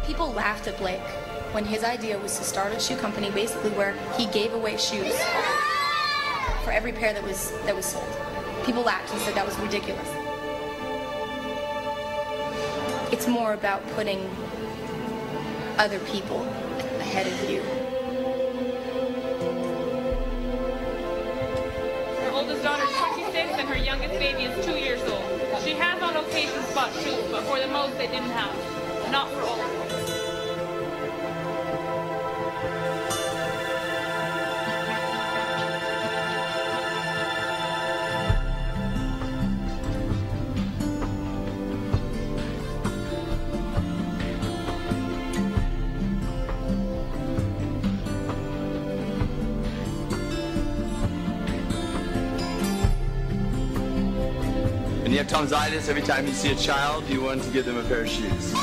People laughed at Blake when his idea was to start a shoe company basically where he gave away shoes for every pair that was sold. People laughed and said that was ridiculous. It's more about putting other people ahead of you. Her oldest daughter is 26 and her youngest baby is 2 years old. She has on occasion bought shoes, but for the most they didn't have. Not for all of them. And you have tonsillitis, every time you see a child, you want to give them a pair of shoes.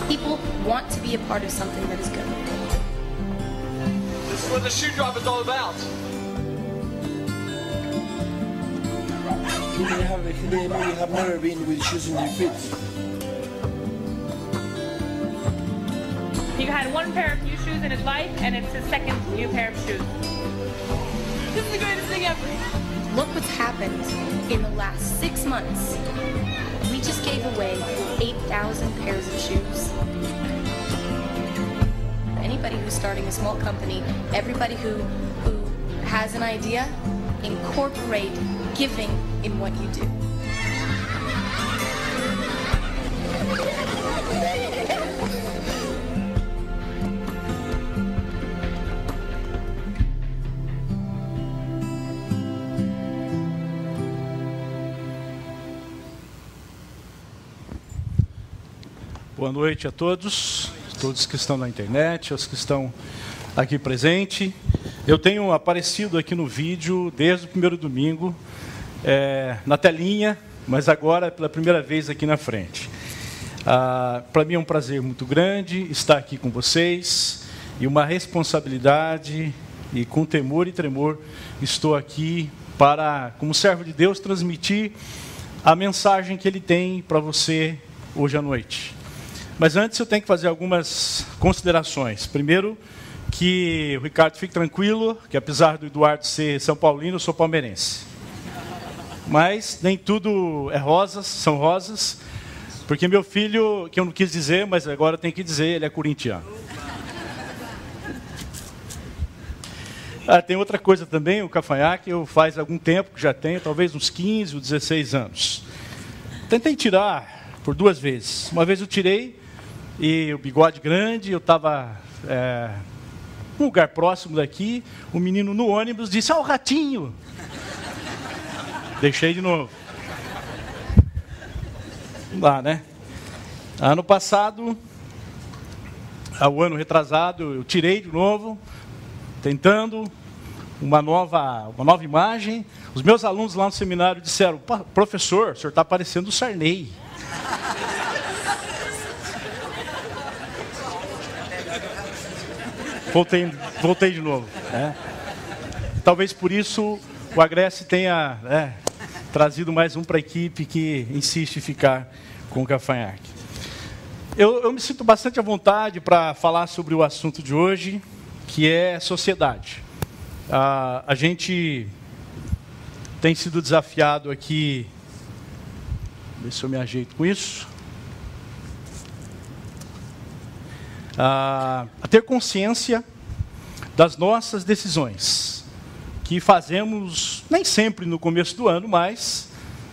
People want to be a part of something that is good. This is what the shoe drop is all about. They may have never been with shoes in their feet. He had one pair of new shoes in his life, and it's his second new pair of shoes. This is the greatest thing ever. Look what's happened in the last 6 months. We just gave away 8,000 pairs of shoes. Anybody who's starting a small company, everybody who has an idea, incorporate giving in what you do. Boa noite a todos que estão na internet, aos que estão aqui presentes. Eu tenho aparecido aqui no vídeo desde o primeiro domingo, na telinha, mas agora pela primeira vez aqui na frente. Para mim é um prazer muito grande estar aqui com vocês e uma responsabilidade, e com temor e tremor estou aqui para, como servo de Deus, transmitir a mensagem que Ele tem para você hoje à noite. Mas antes eu tenho que fazer algumas considerações. Primeiro, que o Ricardo fique tranquilo, que apesar do Eduardo ser São Paulino, eu sou palmeirense. Mas nem tudo é rosas, são rosas, porque meu filho, que eu não quis dizer, mas agora tem que dizer, ele é corintiano. Tem outra coisa também, o cavanhaque, eu faz algum tempo que já tenho, talvez uns 15 ou 16 anos. Tentei tirar por 2 vezes. Uma vez eu tirei, e o bigode grande, eu estava num lugar próximo daqui, o menino no ônibus disse, o ratinho! Deixei de novo. Não dá, né? Ano passado, o ano retrasado, eu tirei de novo, tentando uma nova imagem. Os meus alunos lá no seminário disseram, professor, o senhor está parecendo o Sarney. Voltei de novo. Talvez por isso o Agreste tenha trazido mais um para a equipe que insiste em ficar com o cavanhaque. Eu me sinto bastante à vontade para falar sobre o assunto de hoje, que é sociedade. A gente tem sido desafiado aqui, ver se eu me ajeito com isso, a ter consciência das nossas decisões, que fazemos nem sempre no começo do ano, mas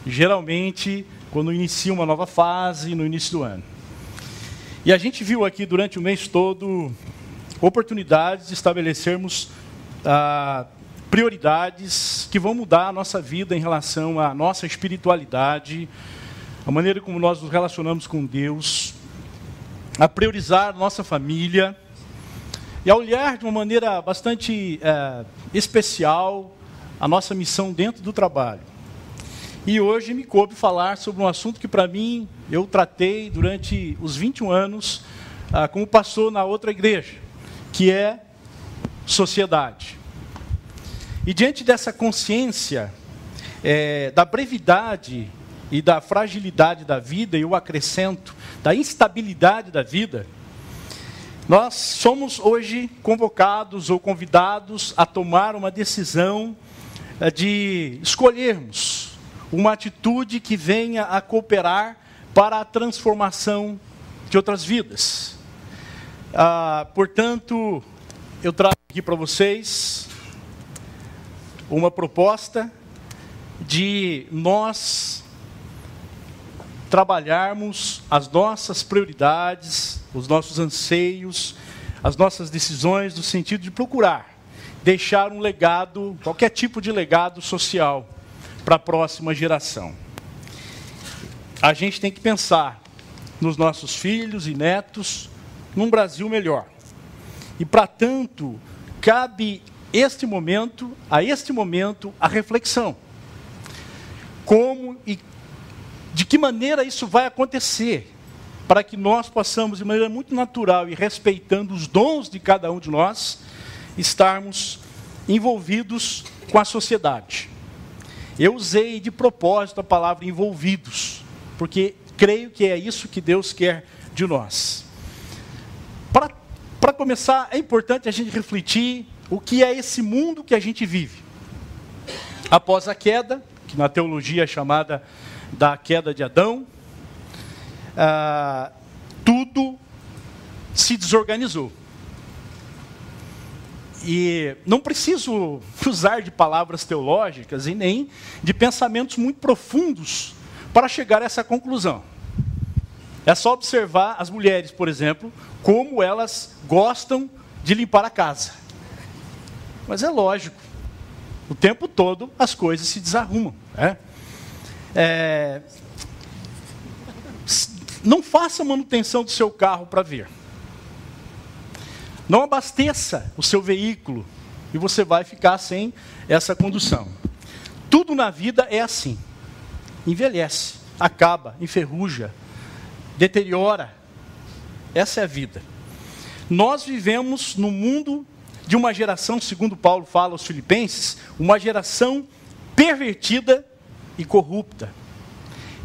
geralmente quando inicia uma nova fase no início do ano. E a gente viu aqui durante o mês todo oportunidades de estabelecermos prioridades que vão mudar a nossa vida em relação à nossa espiritualidade, a maneira como nós nos relacionamos com Deus, a priorizar a nossa família e a olhar de uma maneira bastante especial a nossa missão dentro do trabalho. E hoje me coube falar sobre um assunto que, para mim, eu tratei durante os 21 anos como pastor na outra igreja, que é sociedade. E diante dessa consciência da brevidade e da fragilidade da vida, e eu acrescento, da instabilidade da vida, nós somos hoje convocados ou convidados a tomar uma decisão de escolhermos uma atitude que venha a cooperar para a transformação de outras vidas. Portanto, eu trago aqui para vocês uma proposta de nós trabalharmos as nossas prioridades, os nossos anseios, as nossas decisões no sentido de procurar deixar um legado, qualquer tipo de legado social para a próxima geração. A gente tem que pensar nos nossos filhos e netos num Brasil melhor. E, para tanto, cabe a este momento, a reflexão. Como e de que maneira isso vai acontecer, para que nós possamos, de maneira muito natural e respeitando os dons de cada um de nós, estarmos envolvidos com a sociedade. Eu usei de propósito a palavra envolvidos, porque creio que é isso que Deus quer de nós. Para começar, é importante a gente refletir o que é esse mundo que a gente vive. Após a queda, que na teologia é chamada da queda de Adão, tudo se desorganizou. E não preciso usar de palavras teológicas e nem de pensamentos muito profundos para chegar a essa conclusão. É só observar as mulheres, por exemplo, como elas gostam de limpar a casa. Mas é lógico, o tempo todo as coisas se desarrumam. Não faça manutenção do seu carro para ver. Não abasteça o seu veículo e você vai ficar sem essa condução. Tudo na vida é assim. Envelhece, acaba, enferruja, deteriora. Essa é a vida. Nós vivemos no mundo de uma geração, segundo Paulo fala aos Filipenses, uma geração pervertida e corrupta.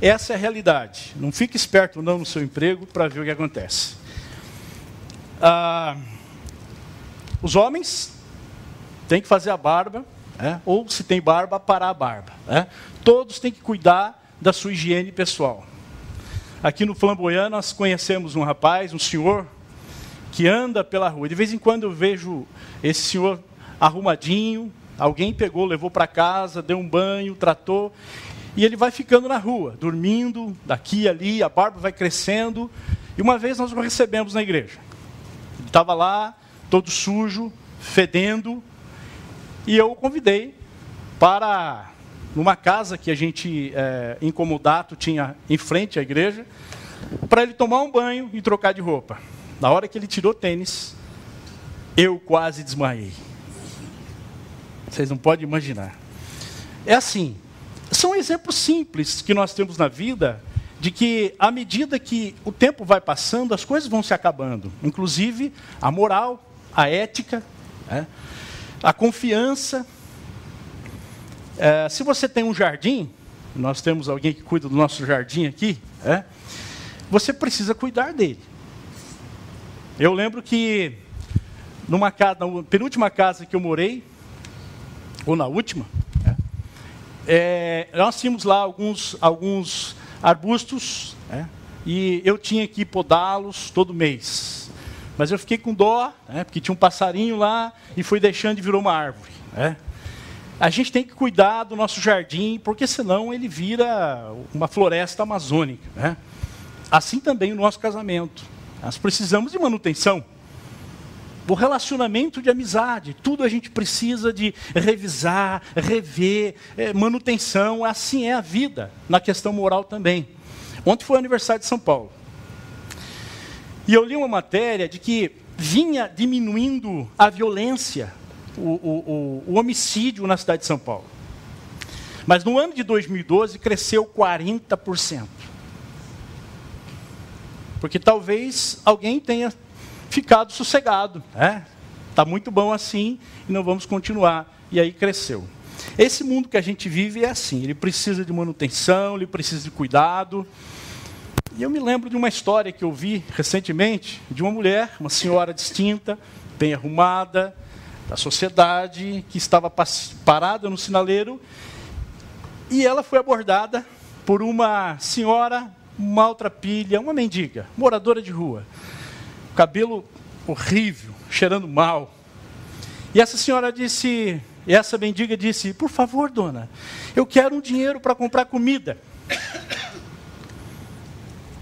Essa é a realidade. Não fique esperto não no seu emprego para ver o que acontece. Os homens têm que fazer a barba, ou se tem barba, parar a barba. Todos têm que cuidar da sua higiene pessoal. Aqui no Flamboyant nós conhecemos um rapaz, um senhor, que anda pela rua. De vez em quando eu vejo esse senhor arrumadinho, alguém pegou, levou para casa, deu um banho, tratou, e ele vai ficando na rua, dormindo, daqui e ali, a barba vai crescendo. E uma vez nós o recebemos na igreja. Ele estava lá, todo sujo, fedendo, e eu o convidei para, numa casa que a gente, em comodato, tinha em frente à igreja, para ele tomar um banho e trocar de roupa. Na hora que ele tirou tênis, eu quase desmaiei. Vocês não podem imaginar. É assim, são exemplos simples que nós temos na vida, de que, à medida que o tempo vai passando, as coisas vão se acabando. Inclusive, a moral, a ética, a confiança. Se você tem um jardim, nós temos alguém que cuida do nosso jardim aqui, você precisa cuidar dele. Eu lembro que, na penúltima casa que eu morei, ou na última, nós tínhamos lá alguns arbustos, e eu tinha que podá-los todo mês. Mas eu fiquei com dó, porque tinha um passarinho lá, e foi deixando e virou uma árvore. a gente tem que cuidar do nosso jardim, porque senão ele vira uma floresta amazônica, né? Assim também o nosso casamento. Nós precisamos de manutenção. O relacionamento de amizade, tudo a gente precisa de revisar, rever, manutenção. Assim é a vida, na questão moral também. Ontem foi o aniversário de São Paulo. E eu li uma matéria de que vinha diminuindo a violência, o homicídio na cidade de São Paulo. Mas no ano de 2012 cresceu 40%. Porque talvez alguém tenha ficado sossegado, né? Está muito bom assim e não vamos continuar. E aí cresceu. Esse mundo que a gente vive é assim, ele precisa de manutenção, ele precisa de cuidado. E eu me lembro de uma história que eu vi recentemente, de uma mulher, uma senhora distinta, bem arrumada, da sociedade, que estava parada no sinaleiro, e ela foi abordada por uma senhora maltrapilha, uma mendiga, moradora de rua. Cabelo horrível, cheirando mal. E essa senhora disse, essa mendiga disse, por favor, dona, eu quero um dinheiro para comprar comida.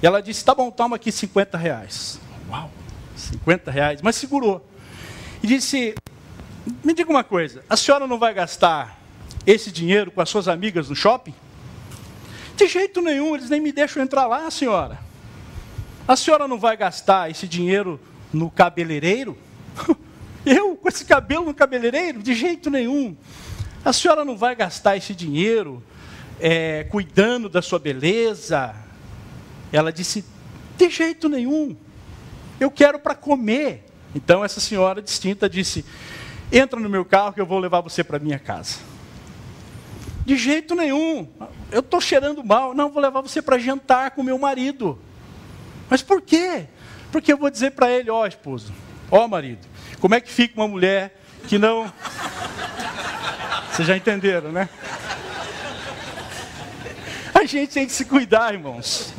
E ela disse, tá bom, toma aqui R$50. Uau, R$50, mas segurou. E disse, me diga uma coisa, a senhora não vai gastar esse dinheiro com as suas amigas no shopping? De jeito nenhum, eles nem me deixam entrar lá, senhora. A senhora não vai gastar esse dinheiro no cabeleireiro? Eu, com esse cabelo no cabeleireiro? De jeito nenhum. A senhora não vai gastar esse dinheiro cuidando da sua beleza? Ela disse, de jeito nenhum. Eu quero para comer. Então essa senhora distinta disse, entra no meu carro que eu vou levar você para minha casa. De jeito nenhum. Eu estou cheirando mal. Não, vou levar você para jantar com meu marido. Mas por quê? Porque eu vou dizer para ele, ó esposo, ó marido, como é que fica uma mulher que não... Vocês já entenderam, né? A gente tem que se cuidar, irmãos.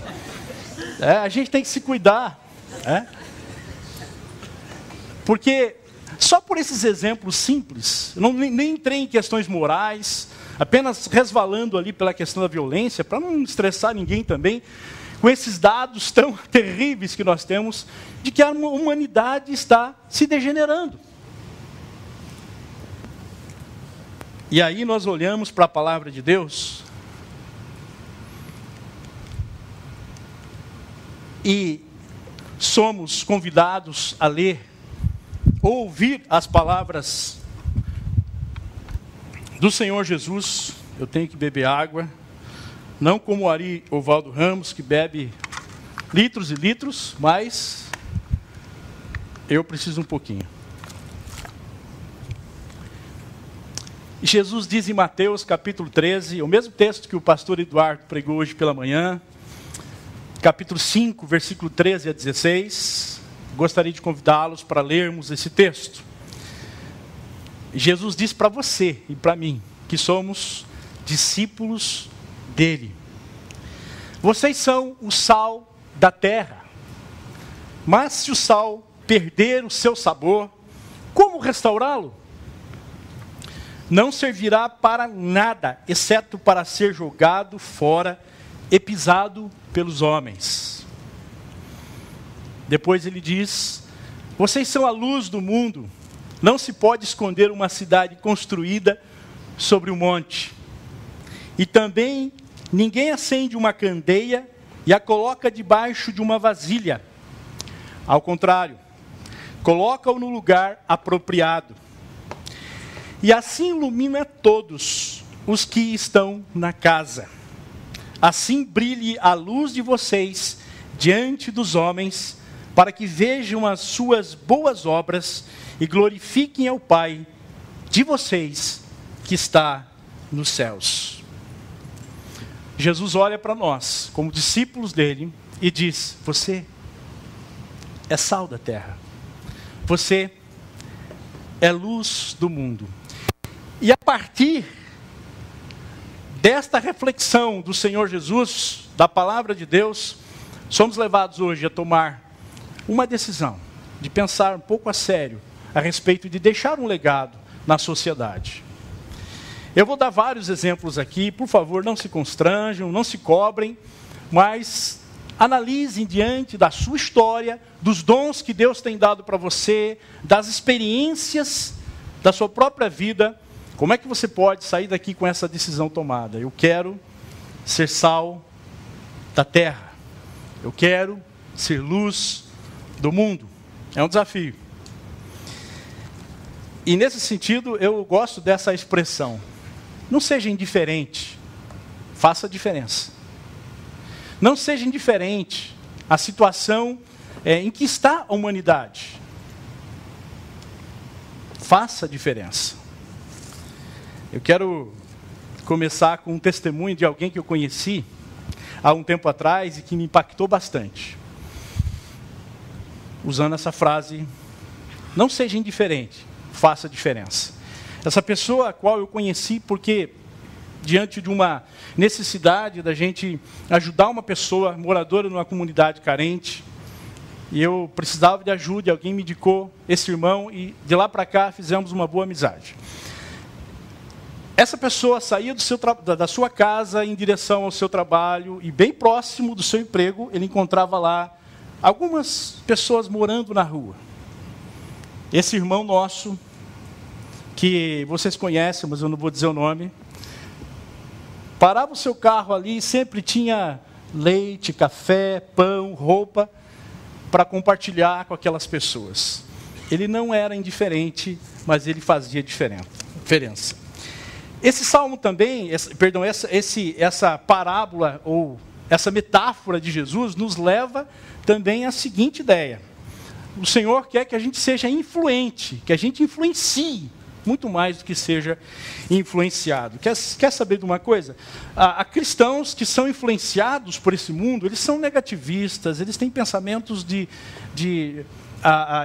A gente tem que se cuidar. Porque só por esses exemplos simples, nem entrei em questões morais, apenas resvalando ali pela questão da violência, para não estressar ninguém também, com esses dados tão terríveis que nós temos, de que a humanidade está se degenerando. E aí nós olhamos para a palavra de Deus e somos convidados a ler, ou ouvir as palavras do Senhor Jesus. Eu tenho que beber água. Não como o Ari Ovaldo Ramos, que bebe litros e litros, mas eu preciso um pouquinho. E Jesus diz em Mateus capítulo 13, o mesmo texto que o pastor Eduardo pregou hoje pela manhã, capítulo 5, versículo 13 a 16. Gostaria de convidá-los para lermos esse texto. Jesus diz para você e para mim, que somos discípulos dele. Vocês são o sal da terra. Mas se o sal perder o seu sabor, como restaurá-lo? Não servirá para nada, exceto para ser jogado fora e pisado pelos homens. Depois ele diz, vocês são a luz do mundo. Não se pode esconder uma cidade construída sobre um monte. E também ninguém acende uma candeia e a coloca debaixo de uma vasilha. Ao contrário, coloca-o no lugar apropriado. E assim ilumina todos os que estão na casa. Assim brilhe a luz de vocês diante dos homens, para que vejam as suas boas obras e glorifiquem ao Pai de vocês que está nos céus. Jesus olha para nós, como discípulos dele, e diz, você é sal da terra. Você é luz do mundo. E a partir desta reflexão do Senhor Jesus, da palavra de Deus, somos levados hoje a tomar uma decisão, de pensar um pouco a sério, a respeito de deixar um legado na sociedade. Eu vou dar vários exemplos aqui, por favor, não se constranjam, não se cobrem, mas analisem diante da sua história, dos dons que Deus tem dado para você, das experiências da sua própria vida, como é que você pode sair daqui com essa decisão tomada? Eu quero ser sal da terra, eu quero ser luz do mundo. É um desafio. E nesse sentido, eu gosto dessa expressão. Não seja indiferente, faça diferença. Não seja indiferente à situação em que está a humanidade. Faça diferença. Eu quero começar com um testemunho de alguém que eu conheci há um tempo atrás e que me impactou bastante. Usando essa frase, não seja indiferente, faça diferença. Essa pessoa a qual eu conheci porque, diante de uma necessidade da gente ajudar uma pessoa moradora numa comunidade carente, e eu precisava de ajuda, e alguém me indicou esse irmão, e de lá para cá fizemos uma boa amizade. Essa pessoa saía da sua casa em direção ao seu trabalho, e bem próximo do seu emprego, ele encontrava lá algumas pessoas morando na rua. Esse irmão nosso, que vocês conhecem, mas eu não vou dizer o nome, parava o seu carro ali e sempre tinha leite, café, pão, roupa para compartilhar com aquelas pessoas. Ele não era indiferente, mas ele fazia diferença. Esse salmo também, essa parábola ou essa metáfora de Jesus nos leva também à seguinte ideia. O Senhor quer que a gente seja influente, que a gente influencie muito mais do que seja influenciado. Quer saber de uma coisa? Há cristãos que são influenciados por esse mundo, eles são negativistas, eles têm pensamentos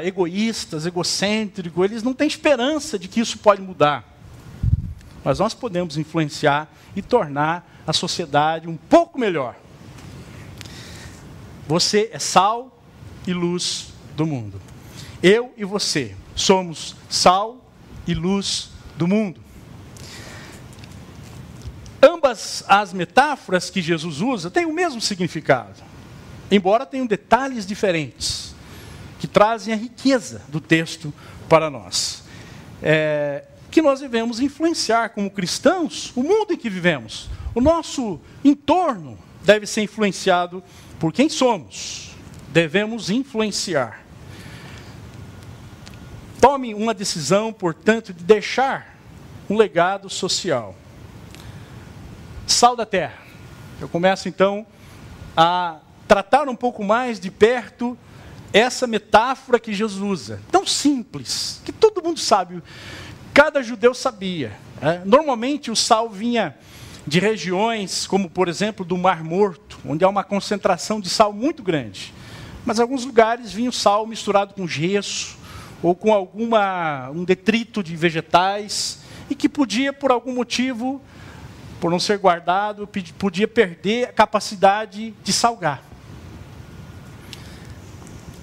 egoístas, egocêntricos, eles não têm esperança de que isso pode mudar. Mas nós podemos influenciar e tornar a sociedade um pouco melhor. Você é sal e luz do mundo. Eu e você somos sal e luz do mundo. Ambas as metáforas que Jesus usa têm o mesmo significado, embora tenham detalhes diferentes, que trazem a riqueza do texto para nós. Que nós devemos influenciar como cristãos o mundo em que vivemos. O nosso entorno deve ser influenciado por quem somos. Devemos influenciar. Tome uma decisão, portanto, de deixar um legado social. Sal da terra. Eu começo, então, a tratar um pouco mais de perto essa metáfora que Jesus usa. Tão simples, que todo mundo sabe. Cada judeu sabia. Normalmente, o sal vinha de regiões, como, por exemplo, do Mar Morto, onde há uma concentração de sal muito grande. Mas, em alguns lugares, vinha o sal misturado com gesso, ou com um detrito de vegetais, e que podia, por algum motivo, por não ser guardado, podia perder a capacidade de salgar.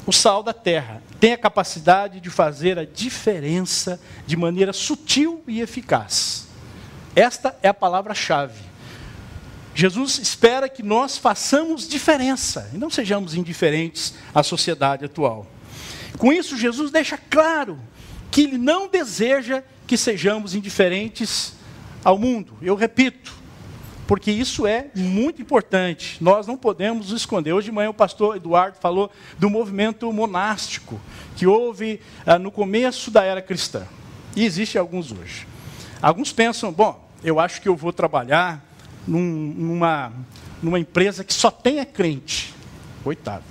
O sal da terra tem a capacidade de fazer a diferença de maneira sutil e eficaz. Esta é a palavra-chave. Jesus espera que nós façamos diferença, e não sejamos indiferentes à sociedade atual. Com isso, Jesus deixa claro que Ele não deseja que sejamos indiferentes ao mundo. Eu repito, porque isso é muito importante. Nós não podemos nos esconder. Hoje de manhã o pastor Eduardo falou do movimento monástico, que houve no começo da era cristã. E existem alguns hoje. Alguns pensam, eu acho que eu vou trabalhar numa empresa que só tenha crente. Coitado.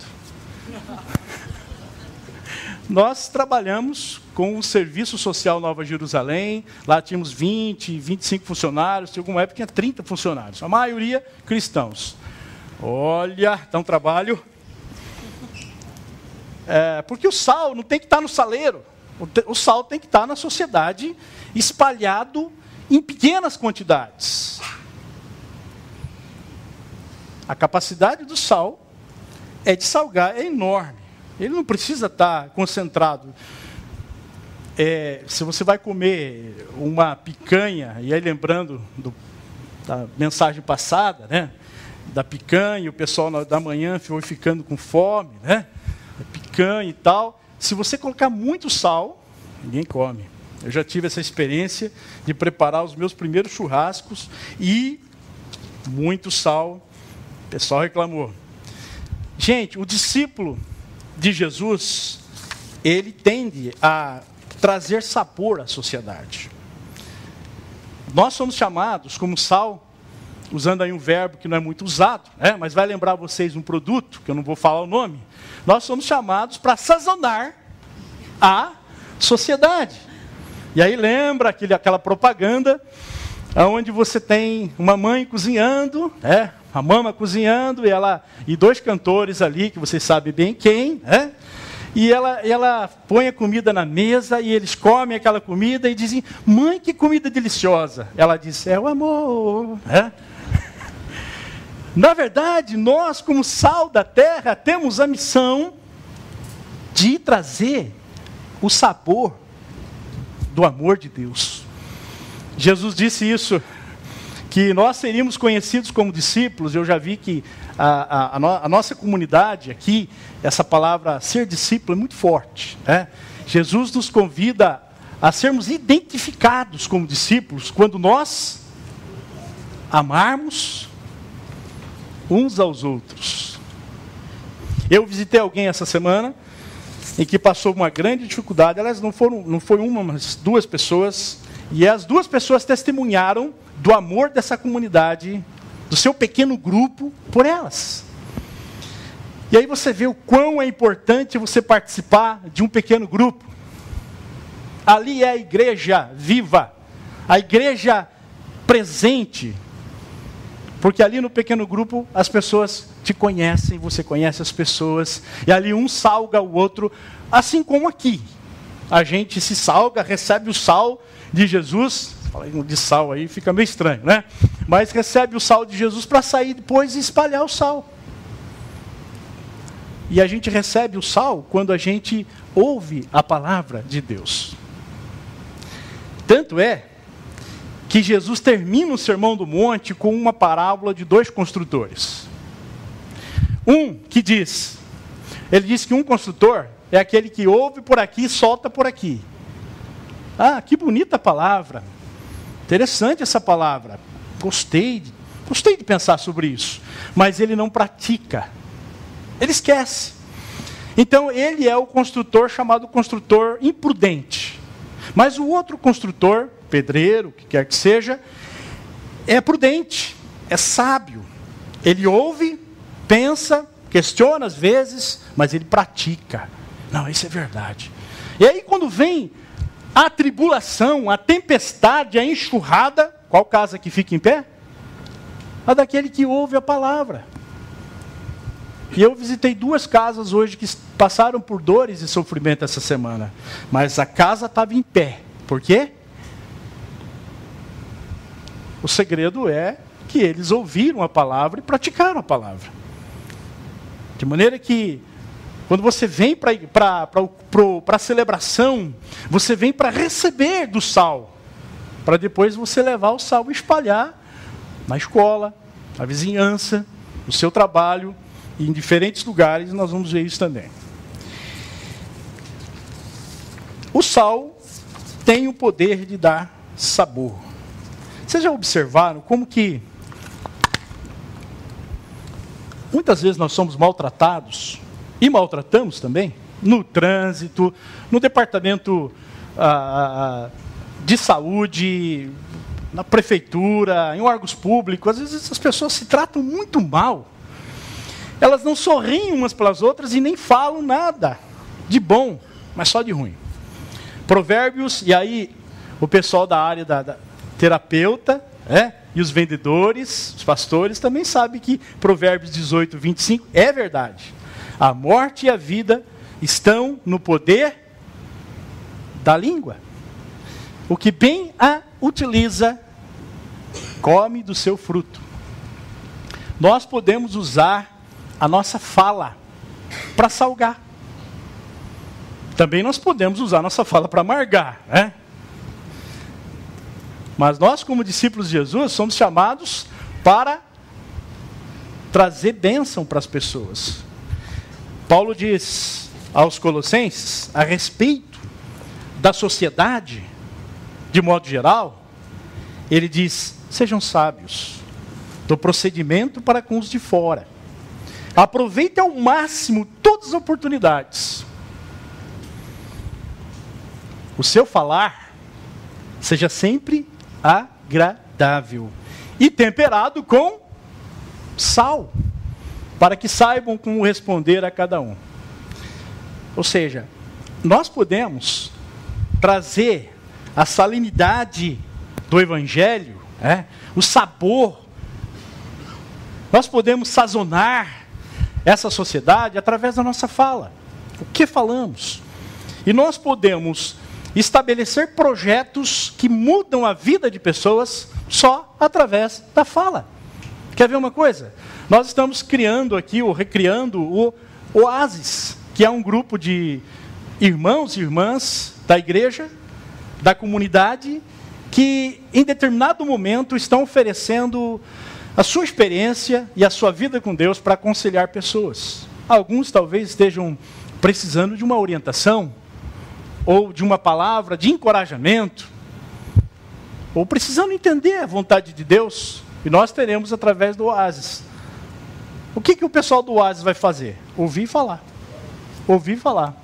Nós trabalhamos com o Serviço Social Nova Jerusalém, lá tínhamos 20, 25 funcionários, em alguma época tinha 30 funcionários, a maioria cristãos. Olha, dá um trabalho. Porque o sal não tem que estar no saleiro, o sal tem que estar na sociedade, espalhado em pequenas quantidades. A capacidade do sal de salgar é enorme. Ele não precisa estar concentrado. se você vai comer uma picanha, e aí lembrando da mensagem passada, né? Da picanha, o pessoal da manhã foi ficando com fome, né? Picanha e tal. Se você colocar muito sal, ninguém come. Eu já tive essa experiência de preparar os meus primeiros churrascos e muito sal, o pessoal reclamou. Gente, o discípulo de Jesus, ele tende a trazer sabor à sociedade. Nós somos chamados como sal, usando aí um verbo que não é muito usado, né? Mas vai lembrar vocês um produto, que eu não vou falar o nome. Nós somos chamados para sazonar a sociedade. E aí lembra aquela propaganda, onde você tem uma mãe cozinhando, a mama cozinhando, e dois cantores ali, que vocês sabem bem quem, e ela põe a comida na mesa, e eles comem aquela comida, e dizem, mãe, que comida deliciosa. Ela diz, é o amor. Na verdade, nós, como sal da terra, temos a missão de trazer o sabor do amor de Deus. Jesus disse isso, que nós seríamos conhecidos como discípulos. Eu já vi que a nossa comunidade aqui, essa palavra ser discípulo é muito forte. Jesus nos convida a sermos identificados como discípulos quando nós amarmos uns aos outros. Eu visitei alguém essa semana em que passou uma grande dificuldade. Elas não foi uma, mas duas pessoas. E as duas pessoas testemunharam do amor dessa comunidade, do seu pequeno grupo, por elas. E aí você vê o quão é importante você participar de um pequeno grupo. Ali é a igreja viva, a igreja presente. Porque ali no pequeno grupo as pessoas te conhecem, você conhece as pessoas, e ali um salga o outro, assim como aqui. A gente se salga, recebe o sal de Jesus, falando de sal aí fica meio estranho, né? Mas recebe o sal de Jesus para sair depois e espalhar o sal. E a gente recebe o sal quando a gente ouve a palavra de Deus. Tanto é que Jesus termina o Sermão do Monte com uma parábola de dois construtores. Ele diz que um construtor é aquele que ouve por aqui e solta por aqui. Ah, que bonita palavra. Interessante essa palavra. Gostei de pensar sobre isso. Mas ele não pratica. Ele esquece. Então ele é o construtor chamado construtor imprudente. Mas o outro construtor, pedreiro, o que quer que seja, é prudente, é sábio. Ele ouve, pensa, questiona às vezes, mas ele pratica. Não, isso é verdade. E aí quando vem a tribulação, a tempestade, a enxurrada, qual casa que fica em pé? A daquele que ouve a palavra. E eu visitei duas casas hoje que passaram por dores e sofrimento essa semana. Mas a casa estava em pé. Por quê? O segredo é que eles ouviram a palavra e praticaram a palavra. De maneira que, quando você vem para a celebração, você vem para receber do sal, para depois você levar o sal e espalhar na escola, na vizinhança, no seu trabalho, e em diferentes lugares nós vamos ver isso também. O sal tem o poder de dar sabor. Vocês já observaram como que muitas vezes nós somos maltratados e maltratamos também no trânsito, no departamento de saúde, na prefeitura, em órgãos públicos. Às vezes as pessoas se tratam muito mal. Elas não sorriem umas pelas outras e nem falam nada de bom, mas só de ruim. Provérbios, e aí o pessoal da área da terapeuta, e os vendedores, os pastores, também sabem que Provérbios 18, 25 é verdade. A morte e a vida estão no poder da língua. O que bem a utiliza, come do seu fruto. Nós podemos usar a nossa fala para salgar. Também nós podemos usar nossa fala para amargar, né? Mas nós, como discípulos de Jesus, somos chamados para trazer bênção para as pessoas. Paulo diz aos Colossenses, a respeito da sociedade, de modo geral, ele diz, sejam sábios do procedimento para com os de fora. Aproveitem ao máximo todas as oportunidades. O seu falar seja sempre agradável e temperado com sal, para que saibam como responder a cada um. Ou seja, nós podemos trazer a salinidade do Evangelho, o sabor. Nós podemos sazonar essa sociedade através da nossa fala. O que falamos? E nós podemos estabelecer projetos que mudam a vida de pessoas só através da fala. Quer ver uma coisa? Nós estamos criando aqui, ou recriando, o Oásis, que é um grupo de irmãos e irmãs da igreja, da comunidade, que em determinado momento estão oferecendo a sua experiência e a sua vida com Deus para aconselhar pessoas. Alguns talvez estejam precisando de uma orientação, ou de uma palavra de encorajamento, ou precisando entender a vontade de Deus, e nós teremos através do Oásis. O que o pessoal do Oásis vai fazer? Ouvir falar. Ouvir falar.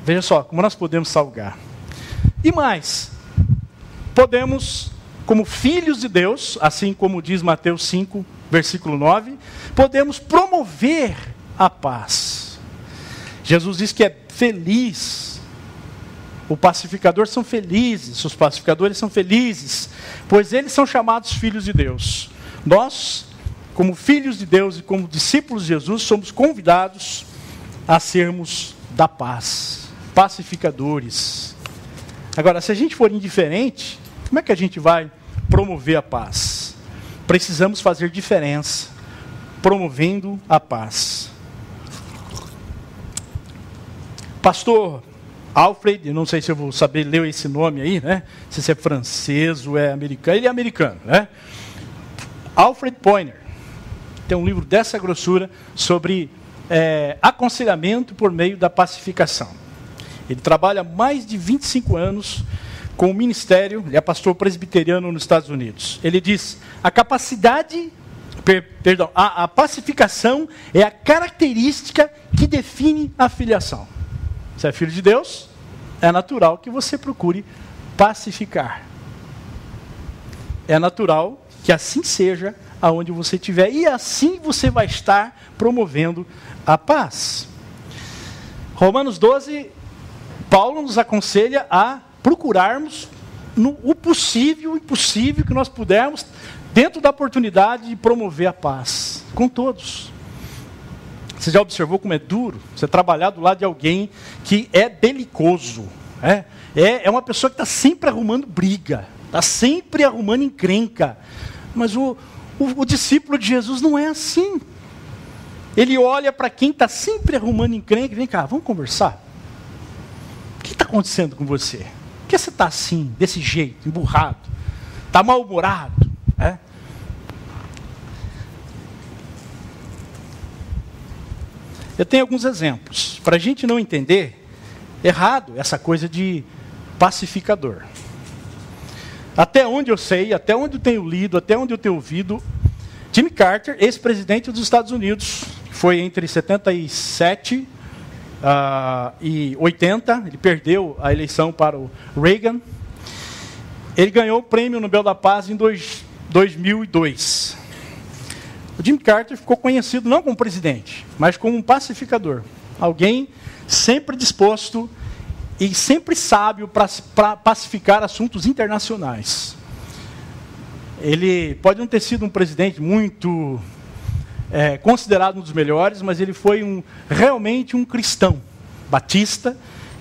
Veja só, como nós podemos salgar. E mais, podemos, como filhos de Deus, assim como diz Mateus 5, versículo 9, podemos promover a paz. Jesus diz que é feliz. Os pacificadores são felizes, os pacificadores são felizes, pois eles são chamados filhos de Deus. Nós, como filhos de Deus e como discípulos de Jesus, somos convidados a sermos da paz, pacificadores. Agora, se a gente for indiferente, como é que a gente vai promover a paz? Precisamos fazer diferença, promovendo a paz. Pastor Alfred, eu não sei se eu vou saber ler esse nome aí, né? Se é francês ou é americano. Ele é americano, né? Alfred Poiner tem um livro dessa grossura sobre aconselhamento por meio da pacificação. Ele trabalha há mais de 25 anos com o ministério, ele é pastor presbiteriano nos Estados Unidos. Ele diz, a pacificação é a característica que define a filiação. Se é filho de Deus, é natural que você procure pacificar. É natural que assim seja aonde você estiver. E assim você vai estar promovendo a paz. Romanos 12, Paulo nos aconselha a procurarmos o possível e impossível que nós pudermos, dentro da oportunidade de promover a paz com todos. Você já observou como é duro você trabalhar do lado de alguém que é belicoso? É uma pessoa que está sempre arrumando briga, está sempre arrumando encrenca. Mas o discípulo de Jesus não é assim. Ele olha para quem está sempre arrumando encrenca e vem cá, vamos conversar? O que está acontecendo com você? Por que você está assim, desse jeito, emburrado? Está mal-humorado? Eu tenho alguns exemplos. Para a gente não entender errado essa coisa de pacificador. Até onde eu sei, até onde eu tenho lido, até onde eu tenho ouvido, Jimmy Carter, ex-presidente dos Estados Unidos, foi entre 77 e 80, ele perdeu a eleição para o Reagan. Ele ganhou o Prêmio Nobel da Paz em 2002. O Jimmy Carter ficou conhecido não como presidente, mas como um pacificador. Alguém sempre disposto e sempre sábio para pacificar assuntos internacionais. Ele pode não ter sido um presidente muito considerado um dos melhores, mas ele foi realmente um cristão batista.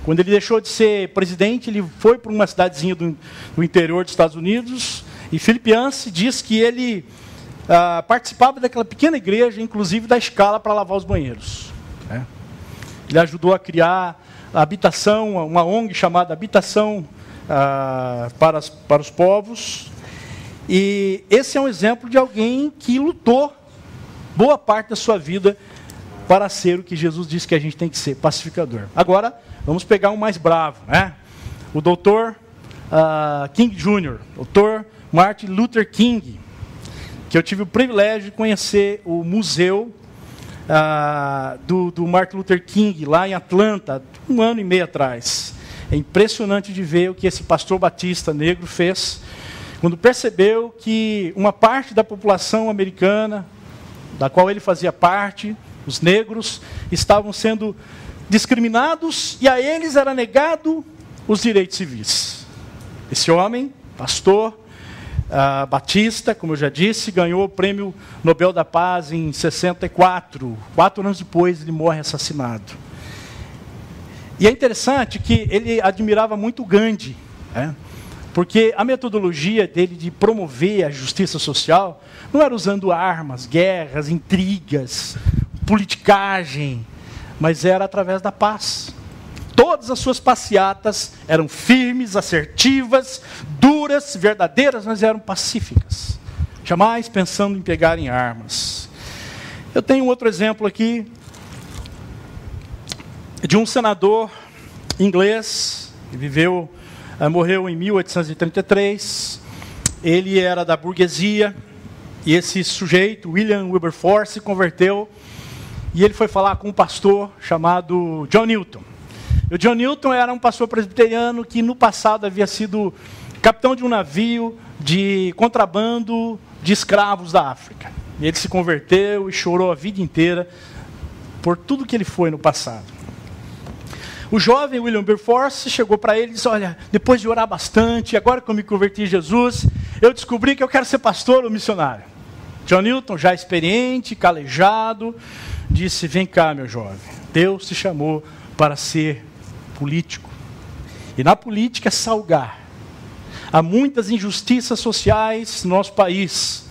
Quando ele deixou de ser presidente, ele foi para uma cidadezinha do interior dos Estados Unidos, e Philip Yancey diz que ele participava daquela pequena igreja, inclusive da escala para lavar os banheiros. Ele ajudou a criar a Habitação, uma ONG chamada Habitação para os Povos. E esse é um exemplo de alguém que lutou boa parte da sua vida para ser o que Jesus disse que a gente tem que ser, pacificador. Agora, vamos pegar um mais bravo, né? O Dr. King Jr., Dr. Martin Luther King, que eu tive o privilégio de conhecer o museu do Martin Luther King, lá em Atlanta, 1 ano e meio atrás. É impressionante de ver o que esse pastor batista negro fez, quando percebeu que uma parte da população americana, da qual ele fazia parte, os negros, estavam sendo discriminados e a eles era negado os direitos civis. Esse homem, pastor batista, como eu já disse, ganhou o Prêmio Nobel da Paz em 64. 4 anos depois ele morre assassinado. E é interessante que ele admirava muito Gandhi, né? Porque a metodologia dele de promover a justiça social não era usando armas, guerras, intrigas, politicagem, mas era através da paz. Todas as suas passeatas eram firmes, assertivas, duras, verdadeiras, mas eram pacíficas. Jamais pensando em pegar em armas. Eu tenho um outro exemplo aqui de um senador inglês que morreu em 1833. Ele era da burguesia e esse sujeito, William Wilberforce, se converteu e ele foi falar com um pastor chamado John Newton. E o John Newton era um pastor presbiteriano que no passado havia sido capitão de um navio de contrabando de escravos da África. E ele se converteu e chorou a vida inteira por tudo que ele foi no passado. O jovem William Wilberforce chegou para ele e disse: olha, depois de orar bastante, agora que eu me converti em Jesus, eu descobri que eu quero ser pastor ou missionário. John Newton, já experiente, calejado, disse: vem cá, meu jovem, Deus te chamou para ser político. E na política salgar. Há muitas injustiças sociais no nosso país.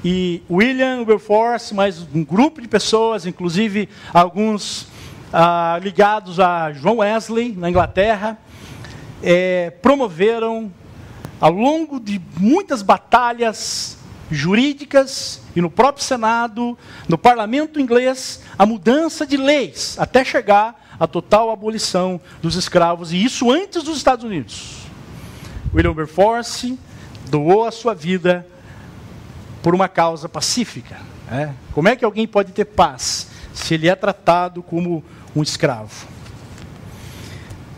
E William Wilberforce, mais um grupo de pessoas, inclusive alguns ligados a John Wesley, na Inglaterra, promoveram, ao longo de muitas batalhas jurídicas e no próprio Senado, no parlamento inglês, a mudança de leis, até chegar à total abolição dos escravos, e isso antes dos Estados Unidos. William Wilberforce doou a sua vida por uma causa pacífica. Como é que alguém pode ter paz se ele é tratado como um escravo?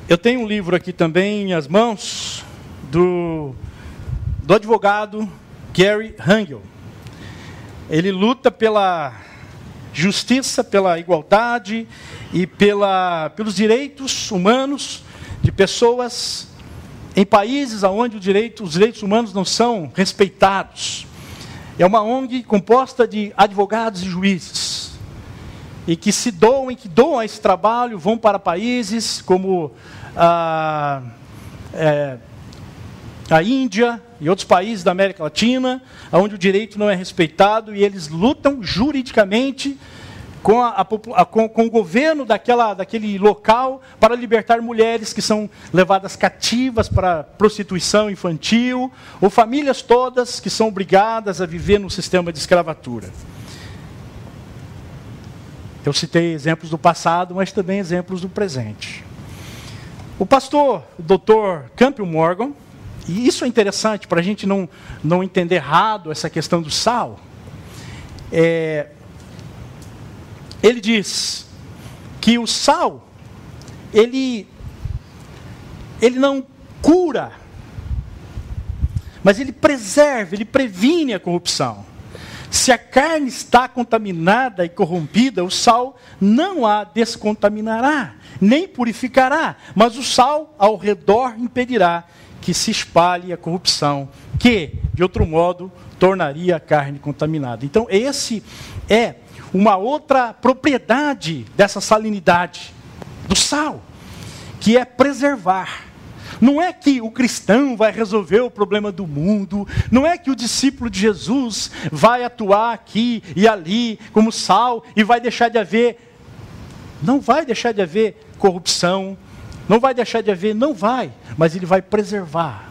Eu tenho um livro aqui também em minhas mãos do advogado Gary Hangel. Ele luta pela justiça, pela igualdade e pelos direitos humanos de pessoas em países onde os direitos humanos não são respeitados. É uma ONG composta de advogados e juízes, e que doam esse trabalho, vão para países como a Índia e outros países da América Latina, onde o direito não é respeitado, e eles lutam juridicamente com o governo daquele local para libertar mulheres que são levadas cativas para prostituição infantil, ou famílias todas que são obrigadas a viver num sistema de escravatura. Eu citei exemplos do passado, mas também exemplos do presente. O pastor, o Dr. Campbell Morgan, e isso é interessante para a gente não entender errado essa questão do sal, ele diz que o sal, ele não cura, mas ele preserva, ele previne a corrupção. Se a carne está contaminada e corrompida, o sal não a descontaminará, nem purificará, mas o sal ao redor impedirá que se espalhe a corrupção, que, de outro modo, tornaria a carne contaminada. Então, esse é uma outra propriedade dessa salinidade, do sal, que é preservar. Não é que o cristão vai resolver o problema do mundo, não é que o discípulo de Jesus vai atuar aqui e ali como sal e vai deixar de haver Não vai deixar de haver corrupção, não vai deixar de haver, não vai, mas ele vai preservar.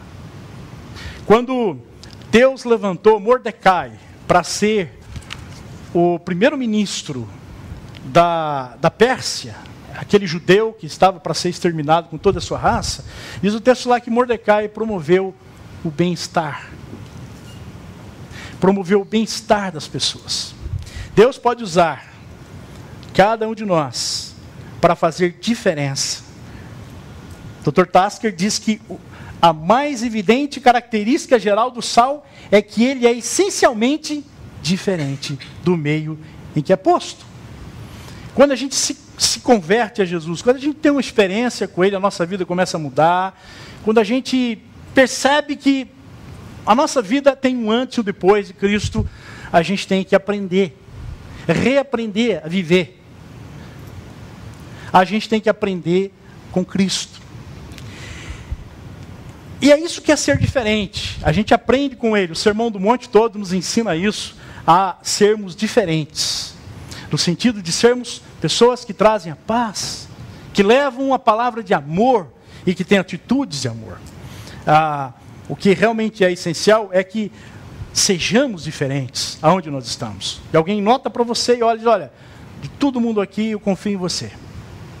Quando Deus levantou Mordecai para ser o primeiro-ministro da Pérsia, aquele judeu que estava para ser exterminado com toda a sua raça, diz o texto lá que Mordecai promoveu o bem-estar. Promoveu o bem-estar das pessoas. Deus pode usar cada um de nós para fazer diferença. Dr. Tasker diz que a mais evidente característica geral do sal é que ele é essencialmente diferente do meio em que é posto. Quando a gente se converte a Jesus, quando a gente tem uma experiência com Ele, a nossa vida começa a mudar, quando a gente percebe que a nossa vida tem um antes e um depois de Cristo, a gente tem que aprender, reaprender a viver. A gente tem que aprender com Cristo. E é isso que é ser diferente. A gente aprende com Ele. O Sermão do Monte todo nos ensina isso, a sermos diferentes. No sentido de sermos pessoas que trazem a paz, que levam uma palavra de amor e que têm atitudes de amor. O que realmente é essencial é que sejamos diferentes aonde nós estamos. E alguém nota para você e olha, diz, olha, de todo mundo aqui eu confio em você.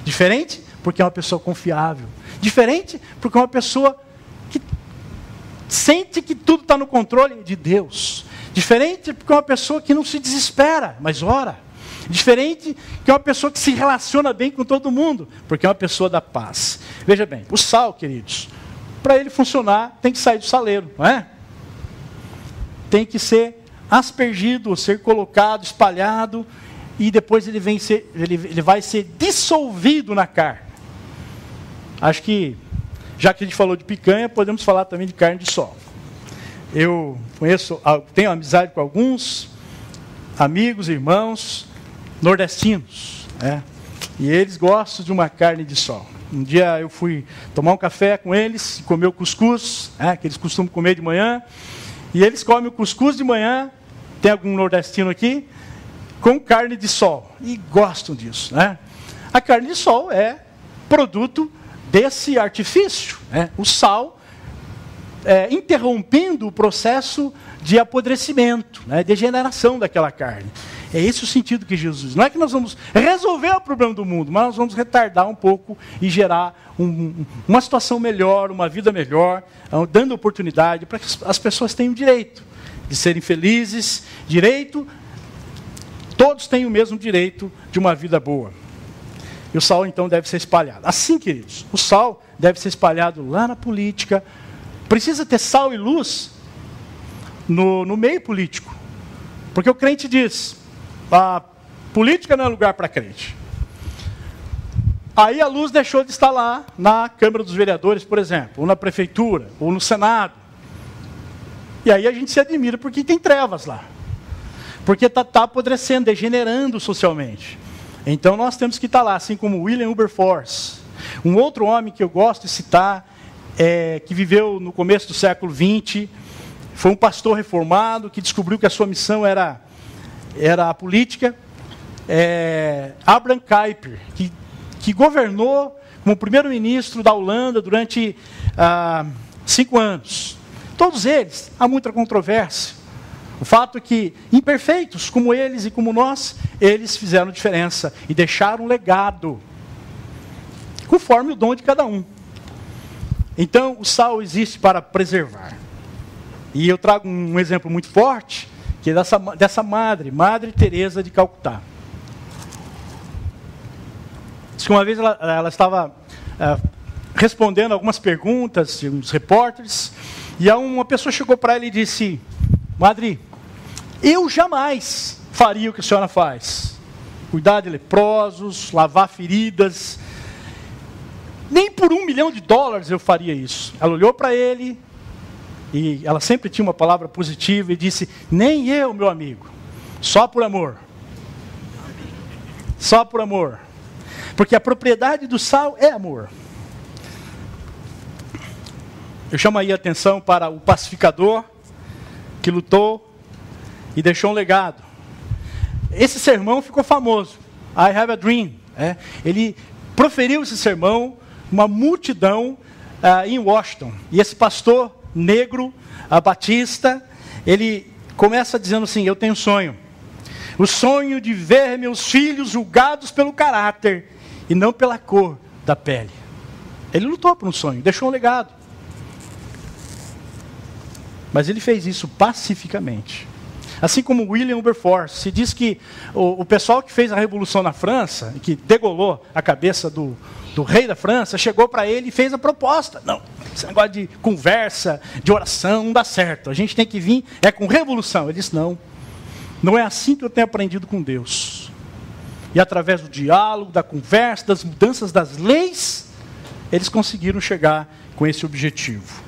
Diferente porque é uma pessoa confiável. Diferente porque é uma pessoa que sente que tudo está no controle de Deus. Diferente porque é uma pessoa que não se desespera, mas ora. Diferente que é uma pessoa que se relaciona bem com todo mundo, porque é uma pessoa da paz. Veja bem, o sal, queridos, para ele funcionar, tem que sair do saleiro, não é? Tem que ser aspergido, ser colocado, espalhado, e depois ele vai ser dissolvido na carne. Acho que, já que a gente falou de picanha, podemos falar também de carne de sol. Eu tenho amizade com alguns amigos, irmãos, nordestinos, né? E eles gostam de uma carne de sol. Um dia eu fui tomar um café com eles, comer o cuscuz, que eles costumam comer de manhã, e eles comem o cuscuz de manhã, tem algum nordestino aqui, com carne de sol, e gostam disso, né? A carne de sol é produto desse artifício, né? O sal, interrompendo o processo de apodrecimento, né? Degeneração daquela carne. É esse o sentido que Jesus... Não é que nós vamos resolver o problema do mundo, mas nós vamos retardar um pouco e gerar uma situação melhor, uma vida melhor, dando oportunidade para que as pessoas tenham direito de serem felizes, todos têm o mesmo direito de uma vida boa. E o sal, então, deve ser espalhado. Assim, queridos, o sal deve ser espalhado lá na política. Precisa ter sal e luz no meio político. Porque o crente diz... A política não é lugar para crente. Aí a luz deixou de estar lá na Câmara dos Vereadores, por exemplo, ou na Prefeitura, ou no Senado. E aí a gente se admira porque tem trevas lá. Porque está apodrecendo, degenerando socialmente. Então nós temos que estar lá, assim como William Wilberforce. Um outro homem que eu gosto de citar, que viveu no começo do século XX, foi um pastor reformado que descobriu que a sua missão era a política. Abraham Kuyper, que governou como primeiro-ministro da Holanda durante 5 anos. Todos eles, há muita controvérsia. O fato é que, imperfeitos como eles e como nós, eles fizeram diferença e deixaram um legado, conforme o dom de cada um. Então, o sal existe para preservar. E eu trago um exemplo muito forte, que é dessa Madre Teresa de Calcutá. Diz que uma vez ela estava respondendo algumas perguntas de uns repórteres, e uma pessoa chegou para ela e disse: Madre, eu jamais faria o que a senhora faz. Cuidar de leprosos, lavar feridas. Nem por $1 milhão eu faria isso. Ela olhou para ele, e ela sempre tinha uma palavra positiva, e disse: nem eu, meu amigo, só por amor. Só por amor. Porque a propriedade do sal é amor. Eu chamo aí a atenção para o pacificador, que lutou e deixou um legado. Esse sermão ficou famoso. I have a dream. Ele proferiu esse sermão, uma multidão em Washington. E esse pastor negro, batista, ele começa dizendo assim: eu tenho um sonho. O sonho de ver meus filhos julgados pelo caráter e não pela cor da pele. Ele lutou por um sonho, deixou um legado. Mas ele fez isso pacificamente. Assim como William Wilberforce. Se diz que o pessoal que fez a revolução na França, que degolou a cabeça do rei da França, chegou para ele e fez a proposta. Não, esse negócio de conversa, de oração, não dá certo. A gente tem que vir com revolução. Ele disse: não é assim que eu tenho aprendido com Deus. E através do diálogo, da conversa, das mudanças das leis, eles conseguiram chegar com esse objetivo.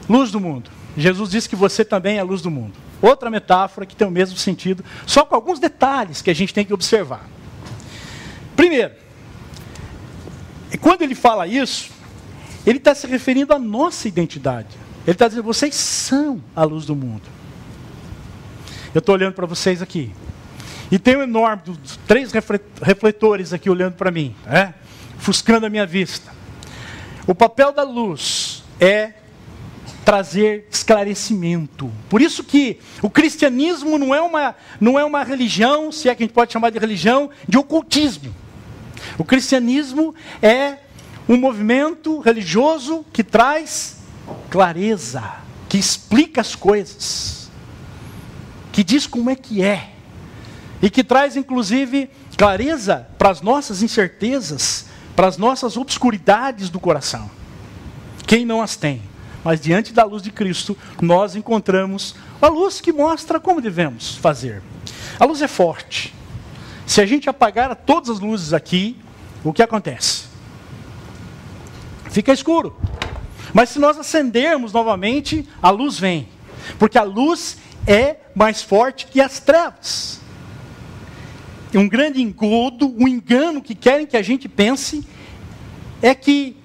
Luz do mundo. Jesus disse que você também é a luz do mundo. Outra metáfora que tem o mesmo sentido, só com alguns detalhes que a gente tem que observar. Primeiro, quando ele fala isso, ele está se referindo à nossa identidade. Ele está dizendo: vocês são a luz do mundo. Eu estou olhando para vocês aqui. E tem um enorme, 3 refletores aqui olhando para mim, ofuscando a minha vista. O papel da luz é trazer esclarecimento. Por isso que o cristianismo não é uma religião, se é que a gente pode chamar de religião, de ocultismo. O cristianismo é um movimento religioso que traz clareza, que explica as coisas, que diz como é que é, e que traz inclusive clareza para as nossas incertezas, para as nossas obscuridades do coração. Quem não as tem? Mas diante da luz de Cristo, nós encontramos a luz que mostra como devemos fazer. A luz é forte. Se a gente apagar todas as luzes aqui, o que acontece? Fica escuro. Mas se nós acendermos novamente, a luz vem. Porque a luz é mais forte que as trevas. E um grande engodo, um engano que querem que a gente pense, é que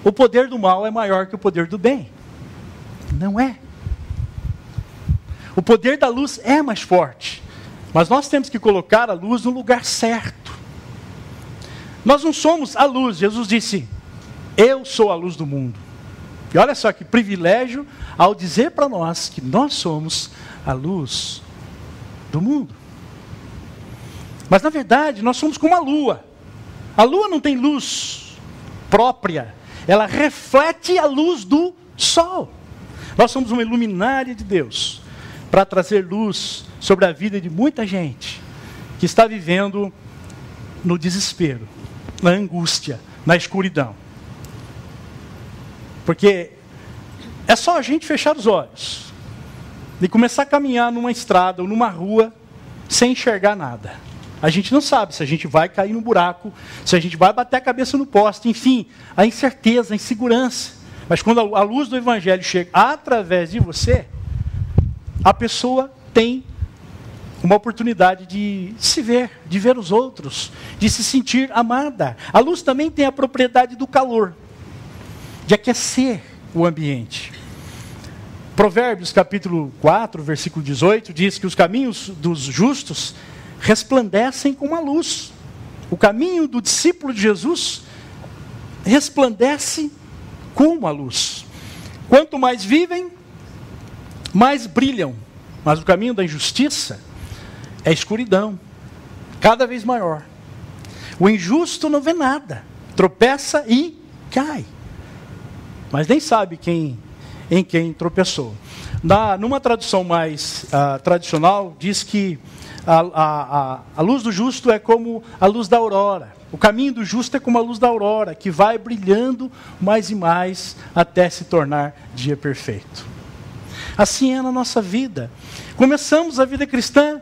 o poder do mal é maior que o poder do bem. Não é. O poder da luz é mais forte. Mas nós temos que colocar a luz no lugar certo. Nós não somos a luz. Jesus disse: eu sou a luz do mundo. E olha só que privilégio ao dizer para nós que nós somos a luz do mundo. Mas na verdade nós somos como a lua. A lua não tem luz própria. Ela reflete a luz do sol. Nós somos uma luminária de Deus para trazer luz sobre a vida de muita gente que está vivendo no desespero, na angústia, na escuridão. Porque é só a gente fechar os olhos e começar a caminhar numa estrada ou numa rua sem enxergar nada. A gente não sabe se a gente vai cair no buraco, se a gente vai bater a cabeça no poste, enfim, a incerteza, a insegurança. Mas quando a luz do Evangelho chega através de você, a pessoa tem uma oportunidade de se ver, de ver os outros, de se sentir amada. A luz também tem a propriedade do calor, de aquecer o ambiente. Provérbios capítulo 4, versículo 18, diz que os caminhos dos justos resplandecem como a luz. O caminho do discípulo de Jesus resplandece como a luz. Quanto mais vivem, mais brilham. Mas o caminho da injustiça é escuridão, cada vez maior. O injusto não vê nada, tropeça e cai, mas nem sabe em quem tropeçou. Numa tradução mais tradicional, diz que a luz do justo é como a luz da aurora. O caminho do justo é como a luz da aurora, que vai brilhando mais e mais até se tornar dia perfeito. Assim é na nossa vida. Começamos a vida cristã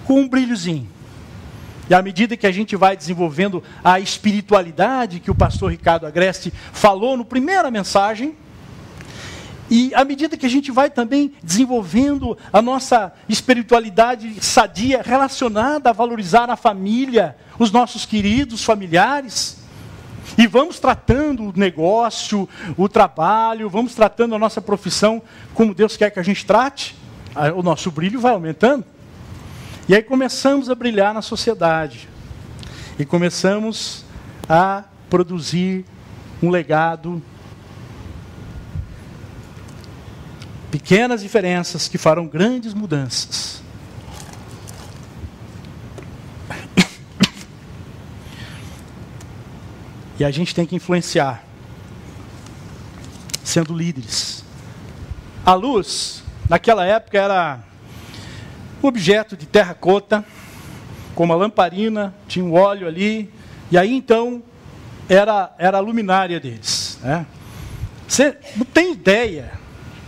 com um brilhozinho. E à medida que a gente vai desenvolvendo a espiritualidade que o pastor Ricardo Agreste falou na primeira mensagem, e à medida que a gente vai também desenvolvendo a nossa espiritualidade sadia, relacionada a valorizar a família, os nossos queridos familiares, E vamos tratando o negócio, o trabalho, vamos tratando a nossa profissão como Deus quer que a gente trate, o nosso brilho vai aumentando. E aí começamos a brilhar na sociedade. E começamos a produzir um legado. Pequenas diferenças que farão grandes mudanças. E a gente tem que influenciar, sendo líderes. A luz, naquela época, era um objeto de terracota, com uma lamparina, tinha um óleo ali, e aí então era a luminária deles. Né? Você não tem ideia.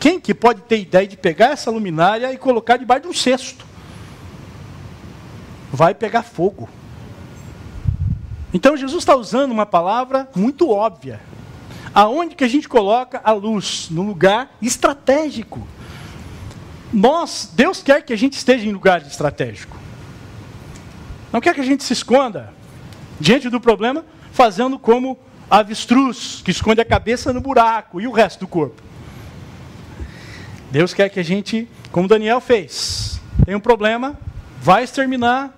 Quem que pode ter ideia de pegar essa luminária e colocar debaixo de um cesto? Vai pegar fogo. Então Jesus está usando uma palavra muito óbvia. Aonde que a gente coloca a luz? No lugar estratégico. Deus quer que a gente esteja em lugar estratégico. Não quer que a gente se esconda diante do problema, fazendo como avestruz, que esconde a cabeça no buraco e o resto do corpo. Deus quer que a gente, como Daniel fez, tem um problema, vai exterminar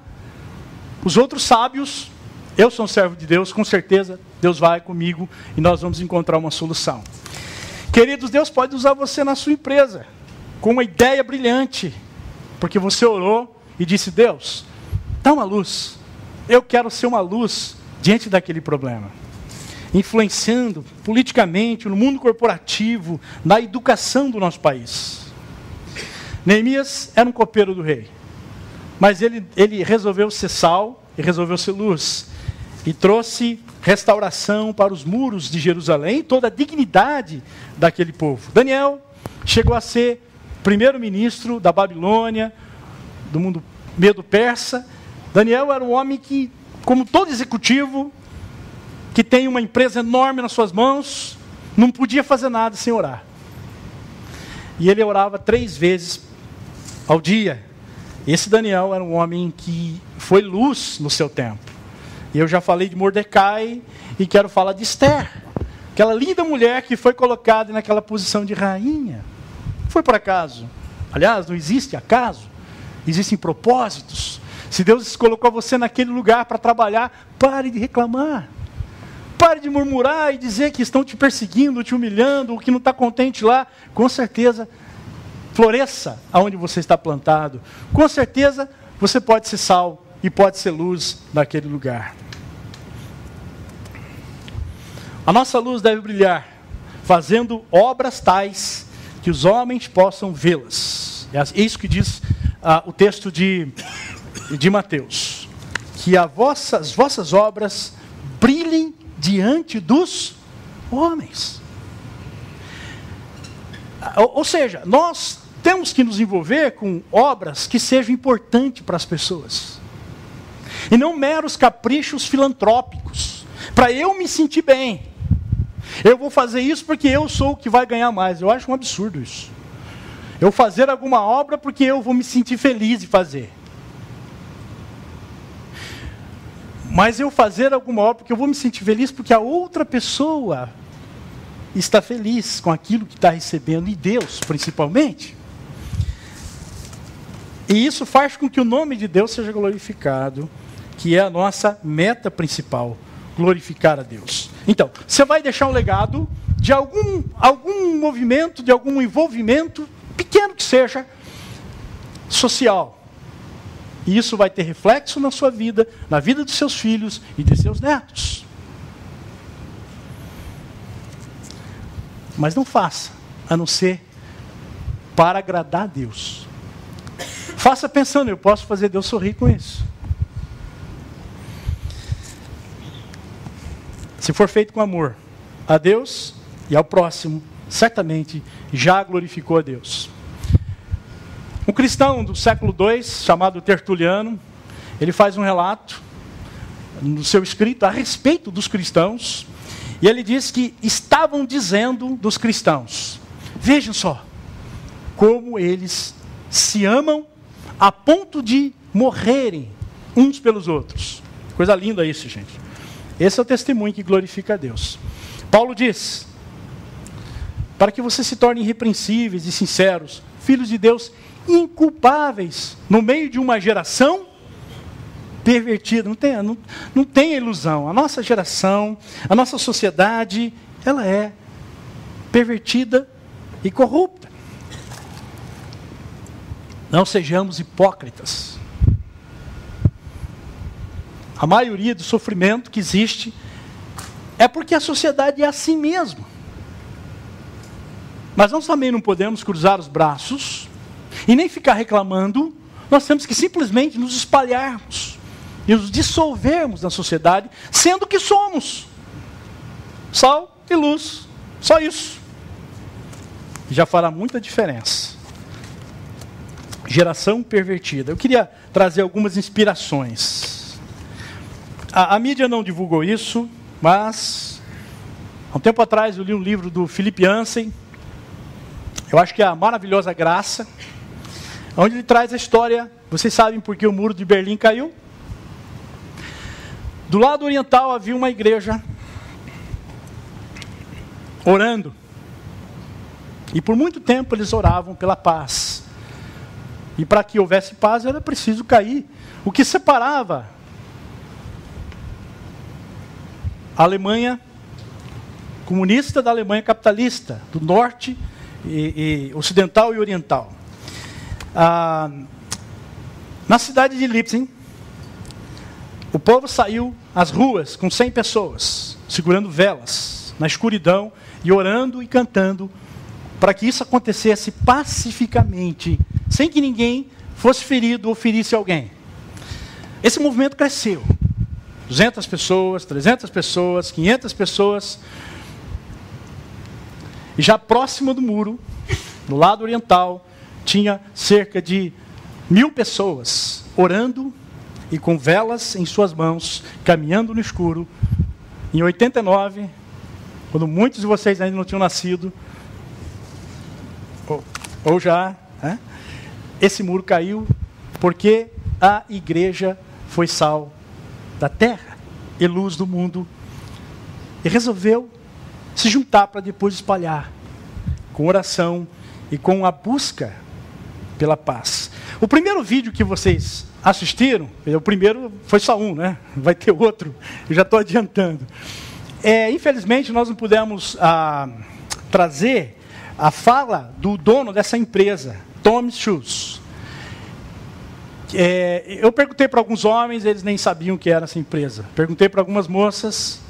os outros sábios. Eu sou um servo de Deus, com certeza Deus vai comigo e nós vamos encontrar uma solução. Queridos, Deus pode usar você na sua empresa, com uma ideia brilhante, porque você orou e disse: Deus, dá uma luz, eu quero ser uma luz diante daquele problema. Influenciando politicamente, no mundo corporativo, na educação do nosso país. Neemias era um copeiro do rei, mas ele resolveu ser sal e resolveu ser luz. E trouxe restauração para os muros de Jerusalém e toda a dignidade daquele povo. Daniel chegou a ser primeiro-ministro da Babilônia, do mundo medo-persa. Daniel era um homem que, como todo executivo, que tem uma empresa enorme nas suas mãos, não podia fazer nada sem orar. E ele orava 3 vezes ao dia. Esse Daniel era um homem que foi luz no seu tempo. E eu já falei de Mordecai e quero falar de Esther, aquela linda mulher que foi colocada naquela posição de rainha. Não foi por acaso. Aliás, não existe acaso. Existem propósitos. Se Deus colocou você naquele lugar para trabalhar, pare de reclamar. Pare de murmurar e dizer que estão te perseguindo, te humilhando, ou que não está contente lá. Com certeza, floresça aonde você está plantado. Com certeza, você pode ser sal e pode ser luz naquele lugar. A nossa luz deve brilhar, fazendo obras tais que os homens possam vê-las. É isso que diz o texto de Mateus. Que as vossas obras brilhem diante dos homens. Ou seja, nós temos que nos envolver com obras que sejam importantes para as pessoas. E não meros caprichos filantrópicos, para eu me sentir bem. Eu vou fazer isso porque eu sou o que vai ganhar mais. Eu acho um absurdo isso. Eu fazer alguma obra porque eu vou me sentir feliz de fazer. Mas eu fazer alguma obra porque eu vou me sentir feliz porque a outra pessoa está feliz com aquilo que está recebendo, e Deus principalmente. E isso faz com que o nome de Deus seja glorificado, que é a nossa meta principal, glorificar a Deus. Então, você vai deixar um legado de algum movimento, de algum envolvimento, pequeno que seja, social. E isso vai ter reflexo na sua vida, na vida dos seus filhos e de seus netos. Mas não faça, a não ser para agradar a Deus. Faça pensando, eu posso fazer Deus sorrir com isso. Se for feito com amor a Deus e ao próximo, certamente já glorificou a Deus. Um cristão do século II, chamado Tertuliano, ele faz um relato no seu escrito a respeito dos cristãos, e ele diz que estavam dizendo dos cristãos: vejam só, como eles se amam a ponto de morrerem uns pelos outros. Coisa linda isso, gente. Esse é o testemunho que glorifica a Deus. Paulo diz, para que vocês se tornem irrepreensíveis e sinceros, filhos de Deus inculpáveis, no meio de uma geração pervertida. Não tem ilusão. A nossa geração, a nossa sociedade, ela é pervertida e corrupta. Não sejamos hipócritas. A maioria do sofrimento que existe é porque a sociedade é assim mesmo. Mas nós também não podemos cruzar os braços e nem ficar reclamando. Nós temos que simplesmente nos espalharmos e nos dissolvermos na sociedade, sendo que somos sal e luz. Só isso. Já fará muita diferença. Geração pervertida. Eu queria trazer algumas inspirações. A mídia não divulgou isso, mas há um tempo atrás eu li um livro do Philip Yancey. Eu acho que é A Maravilhosa Graça, onde ele traz a história. Vocês sabem por que o muro de Berlim caiu? Do lado oriental havia uma igreja orando. E por muito tempo eles oravam pela paz. E para que houvesse paz era preciso cair o que separava a Alemanha comunista da Alemanha capitalista, do norte e ocidental e oriental. Na cidade de Leipzig, o povo saiu às ruas com 100 pessoas, segurando velas, na escuridão, e orando e cantando, para que isso acontecesse pacificamente, sem que ninguém fosse ferido ou ferisse alguém. Esse movimento cresceu. 200 pessoas, 300 pessoas, 500 pessoas. E já próximo do muro, no lado oriental, tinha cerca de 1000 pessoas orando e com velas em suas mãos, caminhando no escuro. Em 89, quando muitos de vocês ainda não tinham nascido, ou já, esse muro caiu porque a igreja foi sal da terra e luz do mundo, e resolveu se juntar para depois espalhar com oração e com a busca pela paz. O primeiro vídeo que vocês assistiram, o primeiro foi só um, né? Vai ter outro, eu já estou adiantando. Infelizmente nós não pudemos trazer a fala do dono dessa empresa, Tommy Schultz. Eu perguntei para alguns homens, eles nem sabiam o que era essa empresa. Perguntei para algumas moças,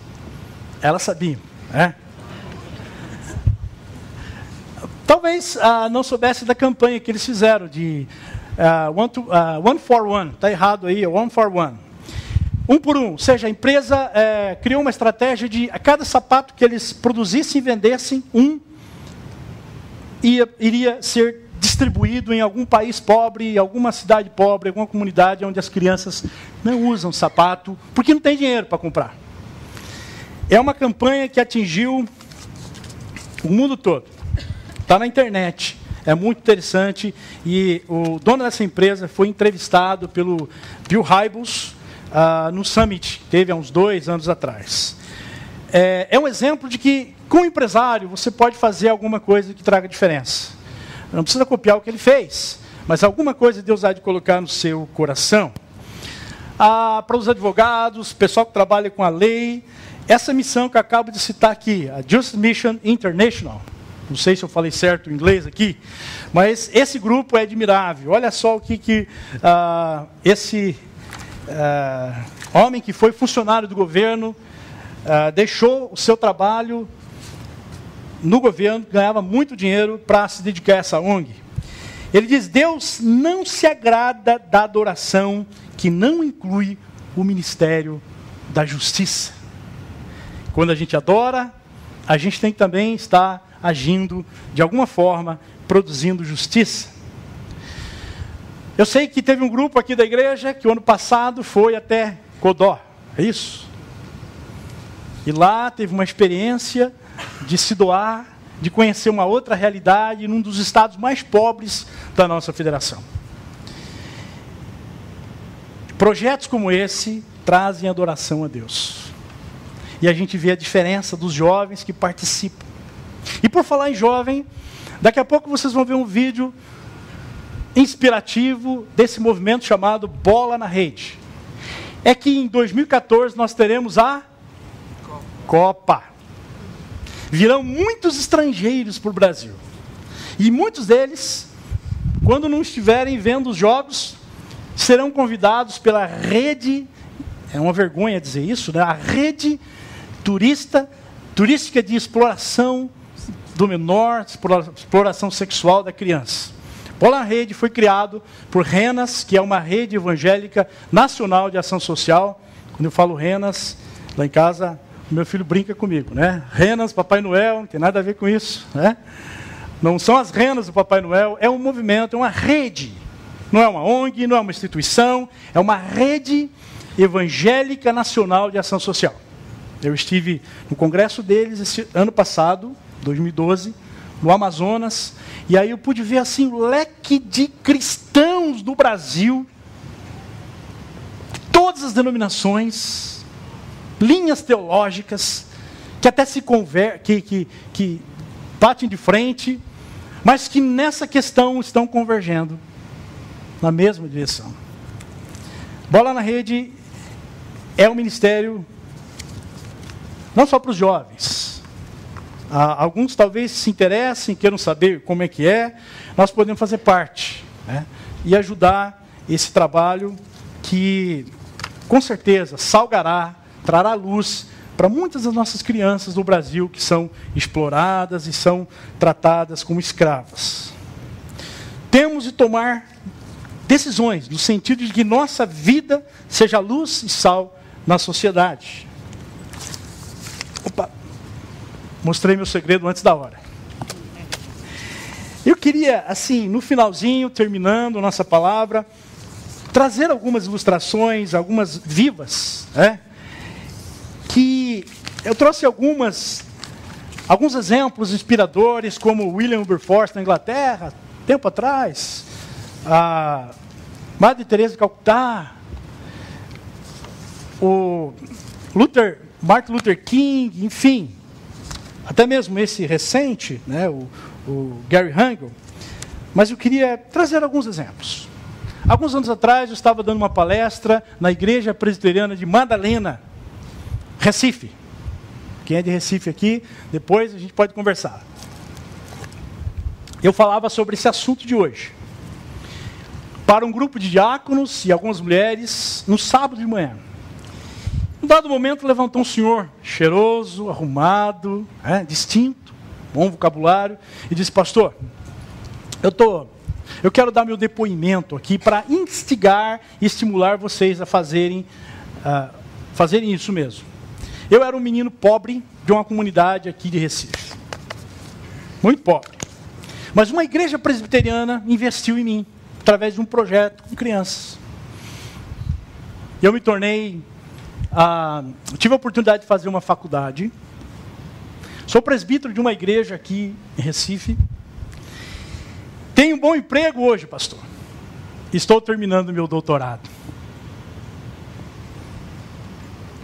elas sabiam, né? Talvez não soubesse da campanha que eles fizeram de one for one. Está errado aí, one for one. Um por um. Ou seja, a empresa criou uma estratégia de a cada sapato que eles produzissem e vendessem, iria ser distribuído em algum país pobre, alguma cidade pobre, alguma comunidade onde as crianças não usam sapato, porque não tem dinheiro para comprar. É uma campanha que atingiu o mundo todo. Está na internet, é muito interessante, e o dono dessa empresa foi entrevistado pelo Bill Hybels no Summit, que teve há uns 2 anos atrás. É um exemplo de que, como empresário, você pode fazer alguma coisa que traga diferença. Não precisa copiar o que ele fez, mas alguma coisa Deus há de colocar no seu coração. Para os advogados, pessoal que trabalha com a lei, essa missão que eu acabo de citar aqui, a Justice Mission International, não sei se eu falei certo em inglês aqui, mas esse grupo é admirável. Olha só o que esse homem que foi funcionário do governo, deixou o seu trabalho no governo, ganhava muito dinheiro para se dedicar a essa ONG. Ele diz: Deus não se agrada da adoração que não inclui o ministério da justiça. Quando a gente adora, a gente tem que também estar agindo de alguma forma, produzindo justiça. Eu sei que teve um grupo aqui da igreja que o ano passado foi até Codó, é isso? E lá teve uma experiência de se doar, de conhecer uma outra realidade num dos estados mais pobres da nossa federação. Projetos como esse trazem adoração a Deus. e a gente vê a diferença dos jovens que participam. E por falar em jovem, daqui a pouco vocês vão ver um vídeo inspirativo desse movimento chamado Bola na Rede. É que em 2014 nós teremos a Copa. Virão muitos estrangeiros para o Brasil. E muitos deles, quando não estiverem vendo os jogos, serão convidados pela rede, é uma vergonha dizer isso, né? A rede turística de exploração do menor, exploração sexual da criança. Bola na Rede foi criado por Renas, que é uma rede evangélica nacional de ação social. Quando eu falo Renas, lá em casa, o meu filho brinca comigo, né? Renas, Papai Noel, não tem nada a ver com isso, né? Não são as renas do Papai Noel, é um movimento, é uma rede. Não é uma ONG, não é uma instituição, é uma rede evangélica nacional de ação social. Eu estive no congresso deles esse ano passado, 2012, no Amazonas, e aí eu pude ver assim o leque de cristãos do Brasil, todas as denominações, linhas teológicas, que até se convertem, que batem de frente, mas que nessa questão estão convergendo na mesma direção. Bola na Rede é um ministério não só para os jovens. Alguns talvez se interessem, queiram saber como é que é. Nós podemos fazer parte, né? E ajudar esse trabalho que, com certeza, salgará, trará luz para muitas das nossas crianças do Brasil que são exploradas e são tratadas como escravas. Temos de tomar decisões no sentido de que nossa vida seja luz e sal na sociedade. Opa, mostrei meu segredo antes da hora. Eu queria, assim, no finalzinho, terminando nossa palavra, trazer algumas ilustrações, algumas vivas, né? Que eu trouxe alguns exemplos inspiradores, como William Wilberforce na Inglaterra, tempo atrás, a Madre Teresa de Calcutá, o Martin Luther King, enfim, até mesmo esse recente, né, o Gary Hangel. Mas eu queria trazer alguns exemplos. Alguns anos atrás eu estava dando uma palestra na Igreja Presbiteriana de Madalena, Recife. Quem é de Recife aqui, depois a gente pode conversar. Eu falava sobre esse assunto de hoje. Para um grupo de diáconos e algumas mulheres, no sábado de manhã. Em dado momento, levantou um senhor cheiroso, arrumado, distinto, bom vocabulário, e disse: pastor, eu quero dar meu depoimento aqui para instigar e estimular vocês a fazerem isso mesmo. Eu era um menino pobre de uma comunidade aqui de Recife. Muito pobre. Mas uma igreja presbiteriana investiu em mim, através de um projeto com crianças. Eu me tornei... tive a oportunidade de fazer uma faculdade. Sou presbítero de uma igreja aqui em Recife. Tenho um bom emprego hoje, pastor. Estou terminando meu doutorado.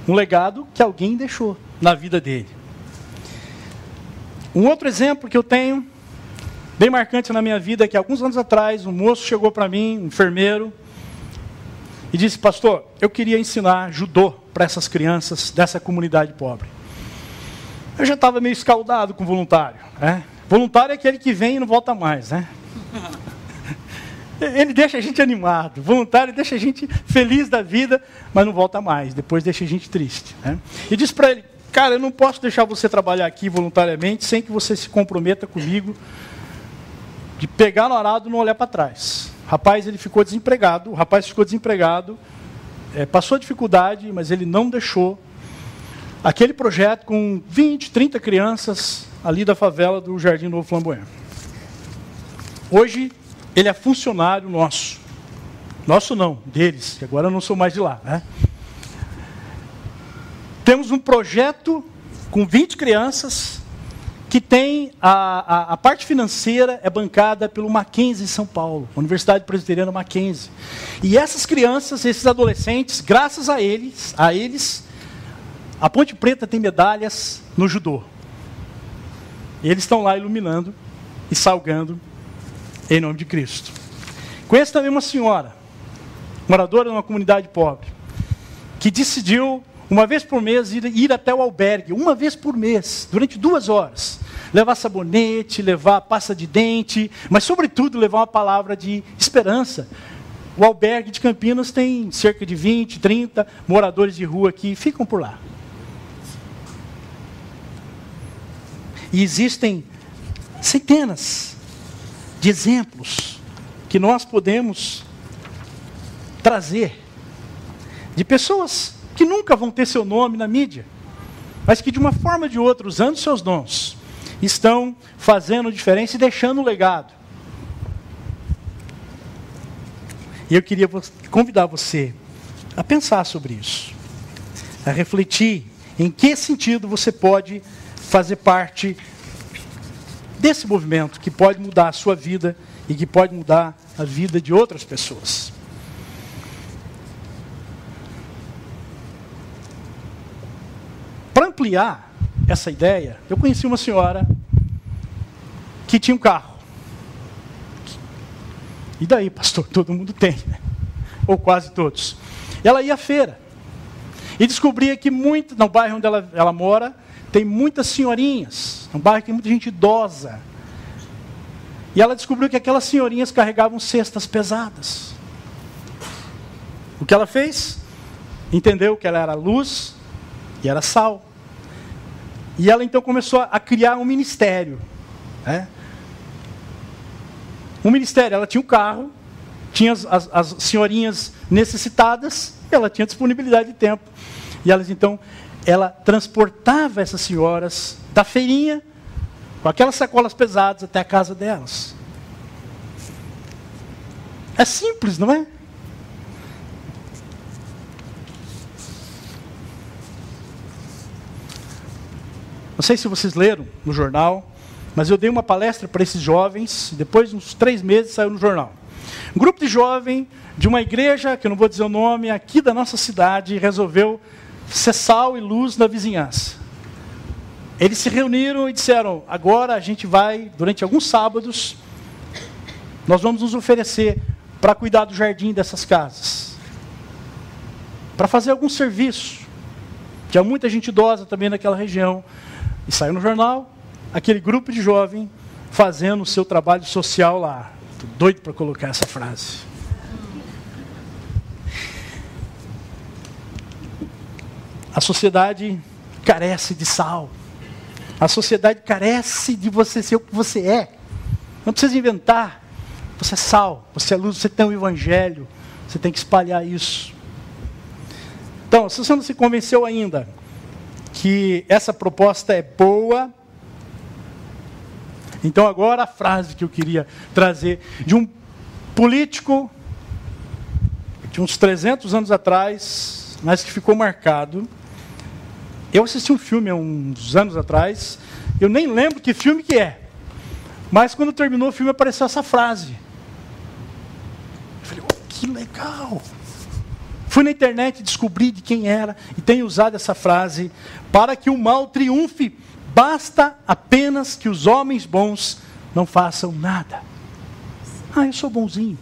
Um legado que alguém deixou na vida dele. Um outro exemplo que eu tenho, bem marcante na minha vida, é que alguns anos atrás, um moço chegou para mim, um enfermeiro, e disse: pastor, eu queria ensinar judô para essas crianças dessa comunidade pobre. Eu já estava meio escaldado com voluntário, né? Voluntário é aquele que vem e não volta mais, né? Ele deixa a gente animado. Voluntário deixa a gente feliz da vida, mas não volta mais. Depois deixa a gente triste, né? E disse para ele: cara, eu não posso deixar você trabalhar aqui voluntariamente sem que você se comprometa comigo de pegar no arado e não olhar para trás. O rapaz ficou desempregado, passou dificuldade, mas ele não deixou aquele projeto com 20, 30 crianças ali da favela do Jardim Novo Flamboyant. Hoje, ele é funcionário nosso. Nosso não, deles, que agora eu não sou mais de lá, né? Temos um projeto com 20 crianças que tem a parte financeira é bancada pelo Mackenzie em São Paulo, Universidade Presbiteriana Mackenzie. E essas crianças, esses adolescentes, graças a eles, A Ponte Preta tem medalhas no judô. E eles estão lá iluminando e salgando em nome de Cristo. Conheço também uma senhora, moradora de uma comunidade pobre, que decidiu, uma vez por mês, ir até o albergue, uma vez por mês, durante 2 horas. Levar sabonete, levar pasta de dente, mas, sobretudo, levar uma palavra de esperança. O albergue de Campinas tem cerca de 20, 30 moradores de rua que ficam por lá. E existem centenas de exemplos que nós podemos trazer de pessoas que nunca vão ter seu nome na mídia, mas que de uma forma ou de outra, usando seus dons, estão fazendo diferença e deixando um legado. E eu queria convidar você a pensar sobre isso, a refletir em que sentido você pode fazer parte desse movimento que pode mudar a sua vida e que pode mudar a vida de outras pessoas. Para ampliar essa ideia, eu conheci uma senhora que tinha um carro. E daí, pastor? Todo mundo tem, né? Ou quase todos. Ela ia à feira e descobria que no bairro onde ela mora, tem muitas senhorinhas. É um bairro que tem muita gente idosa. E ela descobriu que aquelas senhorinhas carregavam cestas pesadas. O que ela fez? Entendeu que ela era luz e era sal. E ela então começou a criar um ministério. Né? Um ministério, ela tinha um carro, tinha as senhorinhas necessitadas, e ela tinha disponibilidade de tempo. E ela transportava essas senhoras da feirinha, com aquelas sacolas pesadas, até a casa delas. É simples, não é? Não sei se vocês leram no jornal, mas eu dei uma palestra para esses jovens, depois de uns 3 meses saiu no jornal. Um grupo de jovens de uma igreja, que eu não vou dizer o nome, aqui da nossa cidade, resolveu ser sal e luz na vizinhança. Eles se reuniram e disseram, agora a gente vai, durante alguns sábados, nós vamos nos oferecer para cuidar do jardim dessas casas. Para fazer algum serviço. Tinha muita gente idosa também naquela região. E saiu no jornal, aquele grupo de jovens fazendo o seu trabalho social lá. Estou doido para colocar essa frase. A sociedade carece de sal. A sociedade carece de você ser o que você é. Não precisa inventar. Você é sal, você é luz, você tem o evangelho. Você tem que espalhar isso. Então, se você não se convenceu ainda que essa proposta é boa, então agora a frase que eu queria trazer de um político de uns 300 anos atrás, mas que ficou marcado. Eu assisti um filme há uns anos atrás, eu nem lembro que filme que é, mas quando terminou o filme apareceu essa frase. Eu falei, oh, que legal! Fui na internet, descobri de quem era e tenho usado essa frase. Para que o mal triunfe, basta apenas que os homens bons não façam nada. Ah, eu sou bonzinho.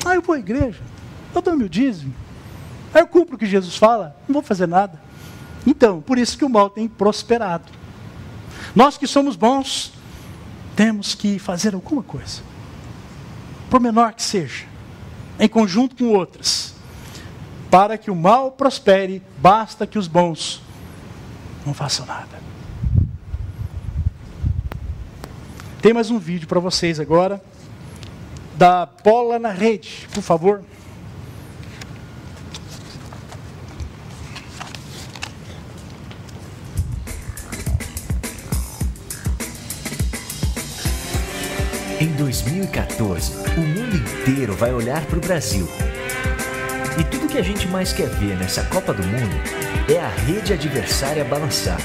Ah, eu vou à igreja. Eu dou meu dízimo. Ah, eu cumpro o que Jesus fala. Não vou fazer nada. Então, por isso que o mal tem prosperado. Nós que somos bons, temos que fazer alguma coisa. Por menor que seja. Em conjunto com outras. Para que o mal prospere, basta que os bons não façam nada. Tem mais um vídeo para vocês agora, da Bola na Rede, por favor. Em 2014, o mundo inteiro vai olhar para o Brasil. E tudo que a gente mais quer ver nessa Copa do Mundo é a rede adversária balançar.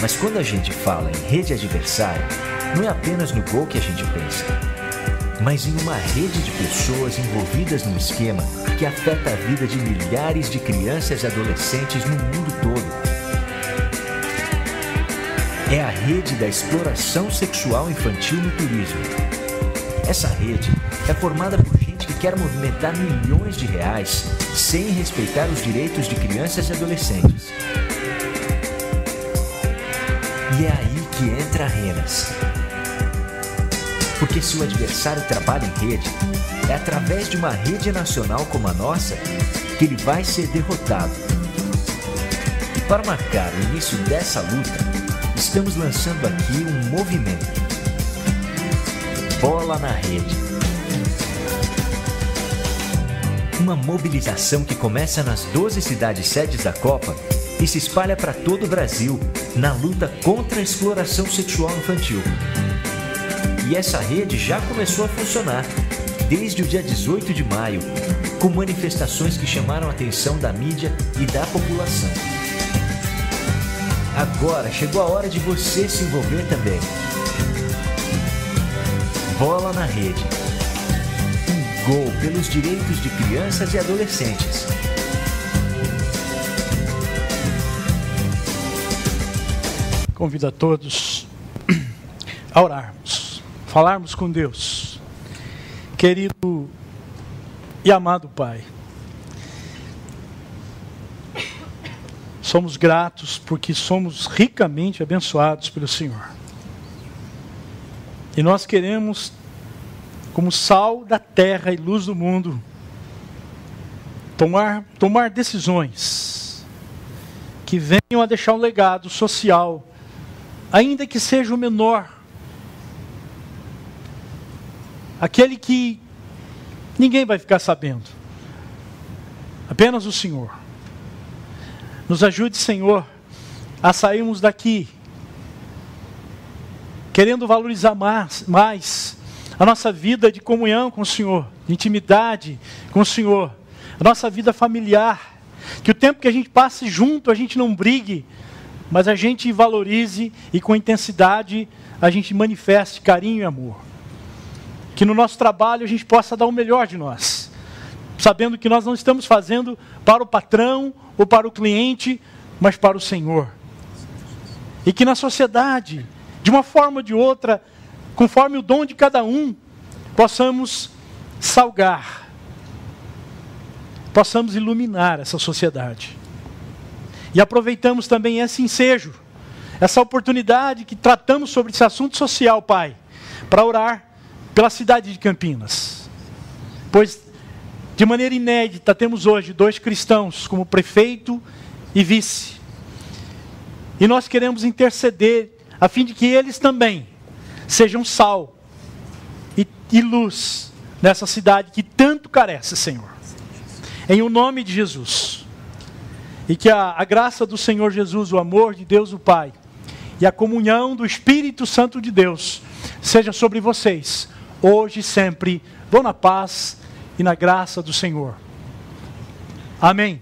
Mas quando a gente fala em rede adversária, não é apenas no gol que a gente pensa. mas em uma rede de pessoas envolvidas num esquema que afeta a vida de milhares de crianças e adolescentes no mundo todo. É a rede da exploração sexual infantil no turismo. Essa rede é formada por gente que quer movimentar milhões de reais sem respeitar os direitos de crianças e adolescentes. E é aí que entra a Renas. Porque se o adversário trabalha em rede, é através de uma rede nacional como a nossa que ele vai ser derrotado. E para marcar o início dessa luta, estamos lançando aqui um movimento. Bola na Rede. Uma mobilização que começa nas 12 cidades sedes da Copa e se espalha para todo o Brasil na luta contra a exploração sexual infantil. E essa rede já começou a funcionar desde o dia 18 de maio, com manifestações que chamaram a atenção da mídia e da população. Agora chegou a hora de você se envolver também. Bola na Rede. Um gol pelos direitos de crianças e adolescentes. Convido a todos a orarmos, falarmos com Deus. Querido e amado Pai, somos gratos porque somos ricamente abençoados pelo Senhor. E nós queremos, como sal da terra e luz do mundo, tomar decisões que venham a deixar um legado social, ainda que seja o menor, aquele que ninguém vai ficar sabendo, apenas o Senhor. Nos ajude, Senhor, a sairmos daqui querendo valorizar mais a nossa vida de comunhão com o Senhor, de intimidade com o Senhor, a nossa vida familiar, que o tempo que a gente passe junto, a gente não brigue, mas a gente valorize e com intensidade a gente manifeste carinho e amor. Que no nosso trabalho a gente possa dar o melhor de nós, sabendo que nós não estamos fazendo para o patrão ou para o cliente, mas para o Senhor. E que na sociedade, de uma forma ou de outra, conforme o dom de cada um, possamos salgar, possamos iluminar essa sociedade. E aproveitamos também esse ensejo, essa oportunidade que tratamos sobre esse assunto social, Pai, para orar pela cidade de Campinas. Pois, de maneira inédita, temos hoje 2 cristãos como prefeito e vice. E nós queremos interceder a fim de que eles também sejam sal e luz nessa cidade que tanto carece, Senhor. Em o nome de Jesus. E que a graça do Senhor Jesus, o amor de Deus o Pai e a comunhão do Espírito Santo de Deus seja sobre vocês, hoje e sempre. Vão na paz e na graça do Senhor. Amém.